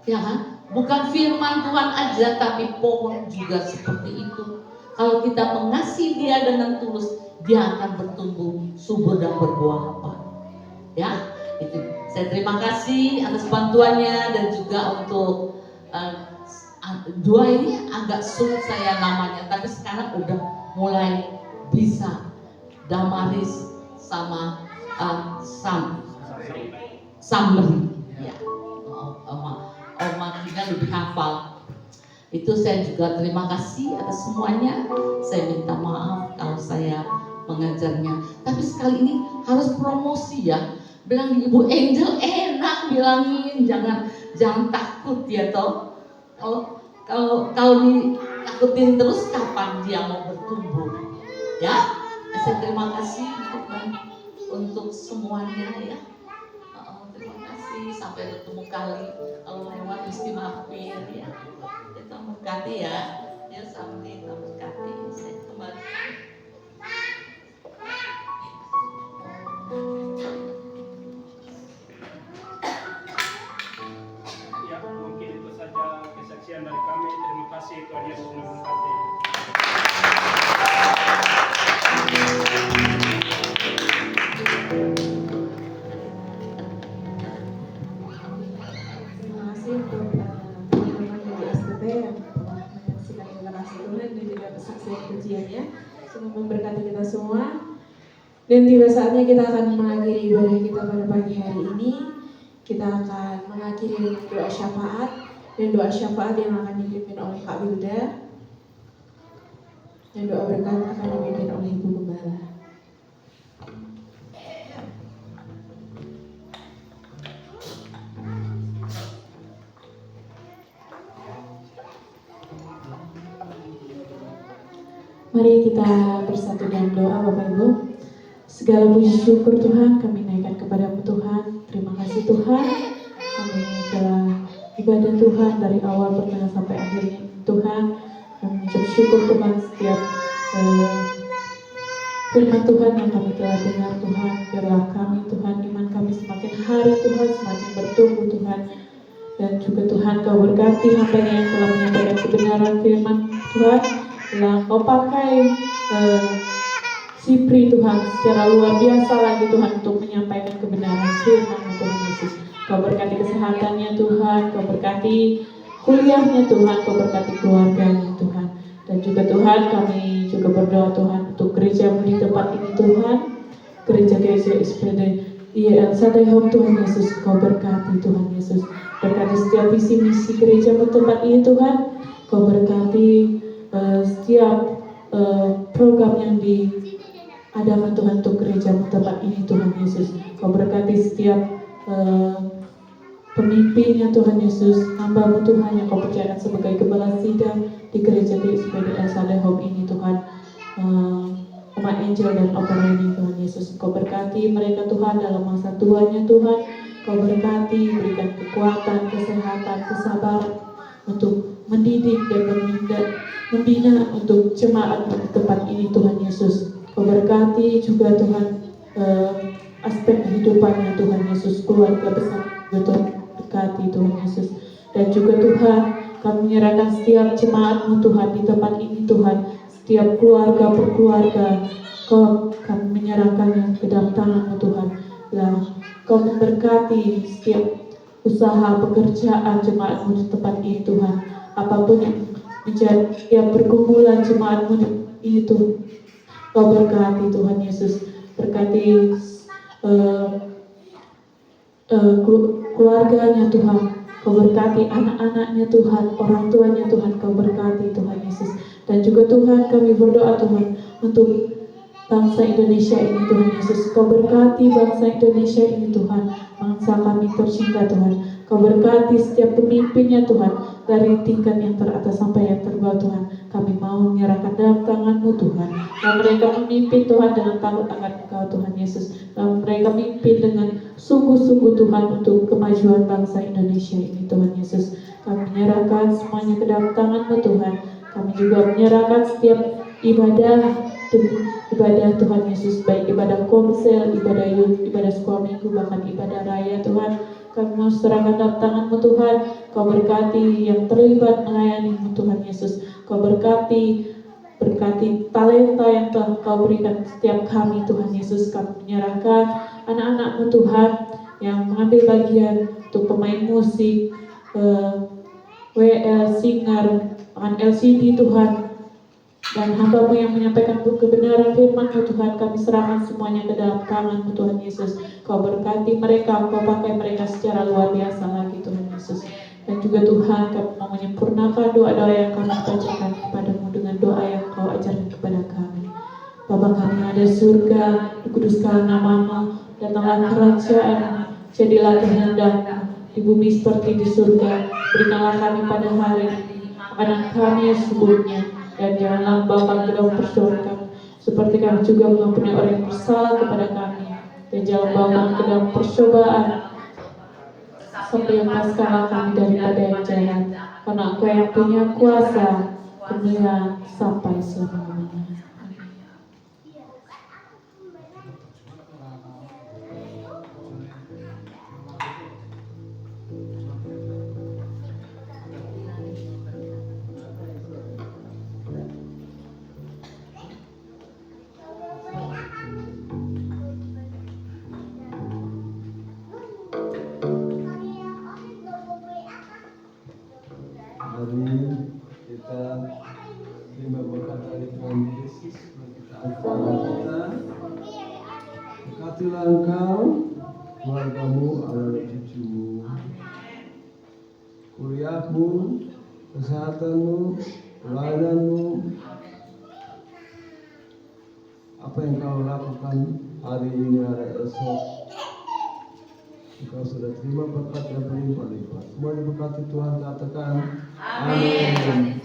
ya kan? Bukan firman Tuhan aja, tapi pohon juga seperti itu. Kalau kita mengasihi dia dengan tulus, dia akan bertumbuh subur dan berbuah lebat. Ya, itu. Saya terima kasih atas bantuannya dan juga untuk dua ini agak sulit saya namanya, tapi sekarang udah mulai bisa. Damaris sama Samri, ya. Oma kita lebih hafal. Itu saya juga terima kasih atas semuanya. Saya minta maaf kalau saya mengajarnya. Tapi sekali ini harus promosi ya. Bilang di Ibu Angel enak bilangin, jangan takut ya toh. Kalau ditakutin terus kapan dia mau bertumbuh? Ya. Saya terima kasih untuk semuanya ya. Terima kasih, sampai bertemu kali. Kalau lewat mesti maafin ya. Kita berkati ya. Ya sampai kita berkati. Saya kembali. Ya, mungkin itu saja kesaksian dari kami. Terima kasih Tuhan Yesus memberkati. Terima kasih untuk teman-teman dari STP yang telah menyaksikan generasi Tuhan dan juga kesaksian pujiannya. Semoga memberkati kita semua. Dan tiba saatnya kita akan mengakhiri ibadah kita pada pagi hari ini. Kita akan mengakhiri dengan doa syafaat, dan doa syafaat yang akan dipimpin oleh Kak Wilda, dan doa berkat akan dipimpin oleh Ibu Gembala. Mari kita bersatu dalam doa Bapak Ibu. Segala puji syukur Tuhan kami naikkan kepadamu Tuhan. Terima kasih Tuhan, kami telah ibadah Tuhan dari awal pertengahan sampai akhirnya Tuhan. Kami mengucap syukur Tuhan setiap firman Tuhan yang kami telah dengar Tuhan. Biarlah kami Tuhan, iman kami semakin hari Tuhan, semakin bertumbuh Tuhan. Dan juga Tuhan Kau berkati hamba-Nya yang telah menyampaikan kebenaran firman Tuhan. Biarlah Kau pakai Sipri Tuhan secara luar biasa lagi Tuhan untuk menyampaikan kebenaran firman Tuhan Yesus. Kau berkati kesehatannya Tuhan, Kau berkati kuliahnya Tuhan, Kau berkati keluarganya Tuhan. Dan juga Tuhan kami juga berdoa Tuhan untuk gereja-Mu di tempat ini Tuhan, gereja-gereja SPD IEL Sadai Home Tuhan Yesus, Kau berkati Tuhan Yesus. Berkati setiap visi misi gereja-Mu tempat ini Tuhan, Kau berkati setiap program yang diadakan Tuhan untuk gereja-Mu tempat ini Tuhan Yesus. Kau berkati setiap pemimpinnya Tuhan Yesus, hamba-Mu Tuhan yang Kau percayakan sebagai gembala sidang di gereja di SPD El Sadai Home ini Tuhan, Oma Angel dan Opa Reni Tuhan Yesus. Kau berkati mereka Tuhan dalam masa tuanya Tuhan. Kau berkati, berikan kekuatan, kesehatan, kesabaran untuk mendidik dan membina untuk jemaat di tempat ini Tuhan Yesus. Kau berkati juga Tuhan aspek kehidupannya Tuhan Yesus, keluarga besar betul berkati Tuhan Yesus. Dan juga Tuhan kami menyerahkan setiap jemaat-Mu Tuhan di tempat ini Tuhan, setiap keluarga per keluarga kami menyerahkannya ke dalam tangan-Mu Tuhan. Kau memberkati setiap usaha pekerjaan jemaat-Mu di tempat ini Tuhan, apapun yang menjadi setiap perkumpulan jemaat-Mu ini Tuhan, Kau berkati Tuhan Yesus. Berkati keluarganya Tuhan, Kau berkati anak-anaknya Tuhan, orang tuanya Tuhan, Kau berkati Tuhan Yesus. Dan juga Tuhan kami berdoa Tuhan untuk bangsa Indonesia ini Tuhan Yesus. Kau berkati bangsa Indonesia ini Tuhan, bangsa kami tercinta Tuhan. Kau berkati setiap pemimpinnya Tuhan, dari tingkat yang teratas sampai yang terbawah Tuhan. Kami mau menyerahkan dalam tangan-Mu Tuhan. Dan mereka memimpin Tuhan dengan takut akan Engkau Tuhan Yesus. Dan mereka memimpin dengan sungguh-sungguh Tuhan untuk kemajuan bangsa Indonesia ini Tuhan Yesus. Kami menyerahkan semuanya ke dalam tangan-Mu Tuhan. Kami juga menyerahkan setiap ibadah Tuhan Yesus, baik ibadah komsel, ibadah youth, ibadah sekolah minggu, bahkan ibadah raya Tuhan. Kami mau serahkan dalam tangan-Mu Tuhan. Kau berkati yang terlibat melayani-Mu Tuhan Yesus. Kau berkati talenta yang telah Kau berikan setiap kami Tuhan Yesus. Kami menyerahkan anak-anak-Mu Tuhan yang mengambil bagian untuk pemain musik, WL, singer, LCD Tuhan, dan hamba-Mu yang menyampaikan kebenaran firman-Mu Tuhan. Kami serahkan semuanya ke dalam tangan-Mu Tuhan Yesus. Kau berkati mereka, Kau pakai mereka secara luar biasa lagi Tuhan Yesus. Dan juga Tuhan kami mau menyempurnakan doa-doa yang kami bacakan kepadamu dengan doa yang Kau ajarkan kepada kami. Bapa kami yang ada di surga, dikuduskanlah nama-Mu, datanglah kerajaan-Mu, jadilah kehendak-Mu di bumi seperti di surga. Berikanlah kami pada hari ini makanan kami yang secukupnya, dan janganlah Bapa ke dalam percobaan, seperti kami juga mengampuni orang yang bersalah kepada kami. Dan jangan bawa ke dalam percobaan, sampai lepaskanlah kami daripada yang jahat, karena Engkau yang punya kuasa, kemuliaan sampai selama-lamanya. Mari kita terima berkat dari Tuhan Yesus. Kita doa kita. Berkatilah engkau, keluargamu, anak cucumu, kuliahmu, kesehatanmu, pelayananmu, apa yang kau lakukan hari ini, hari esok. Engkau sudah terima berkat yang berlimpah-limpah. Semua diberkati Tuhan, katakan amin.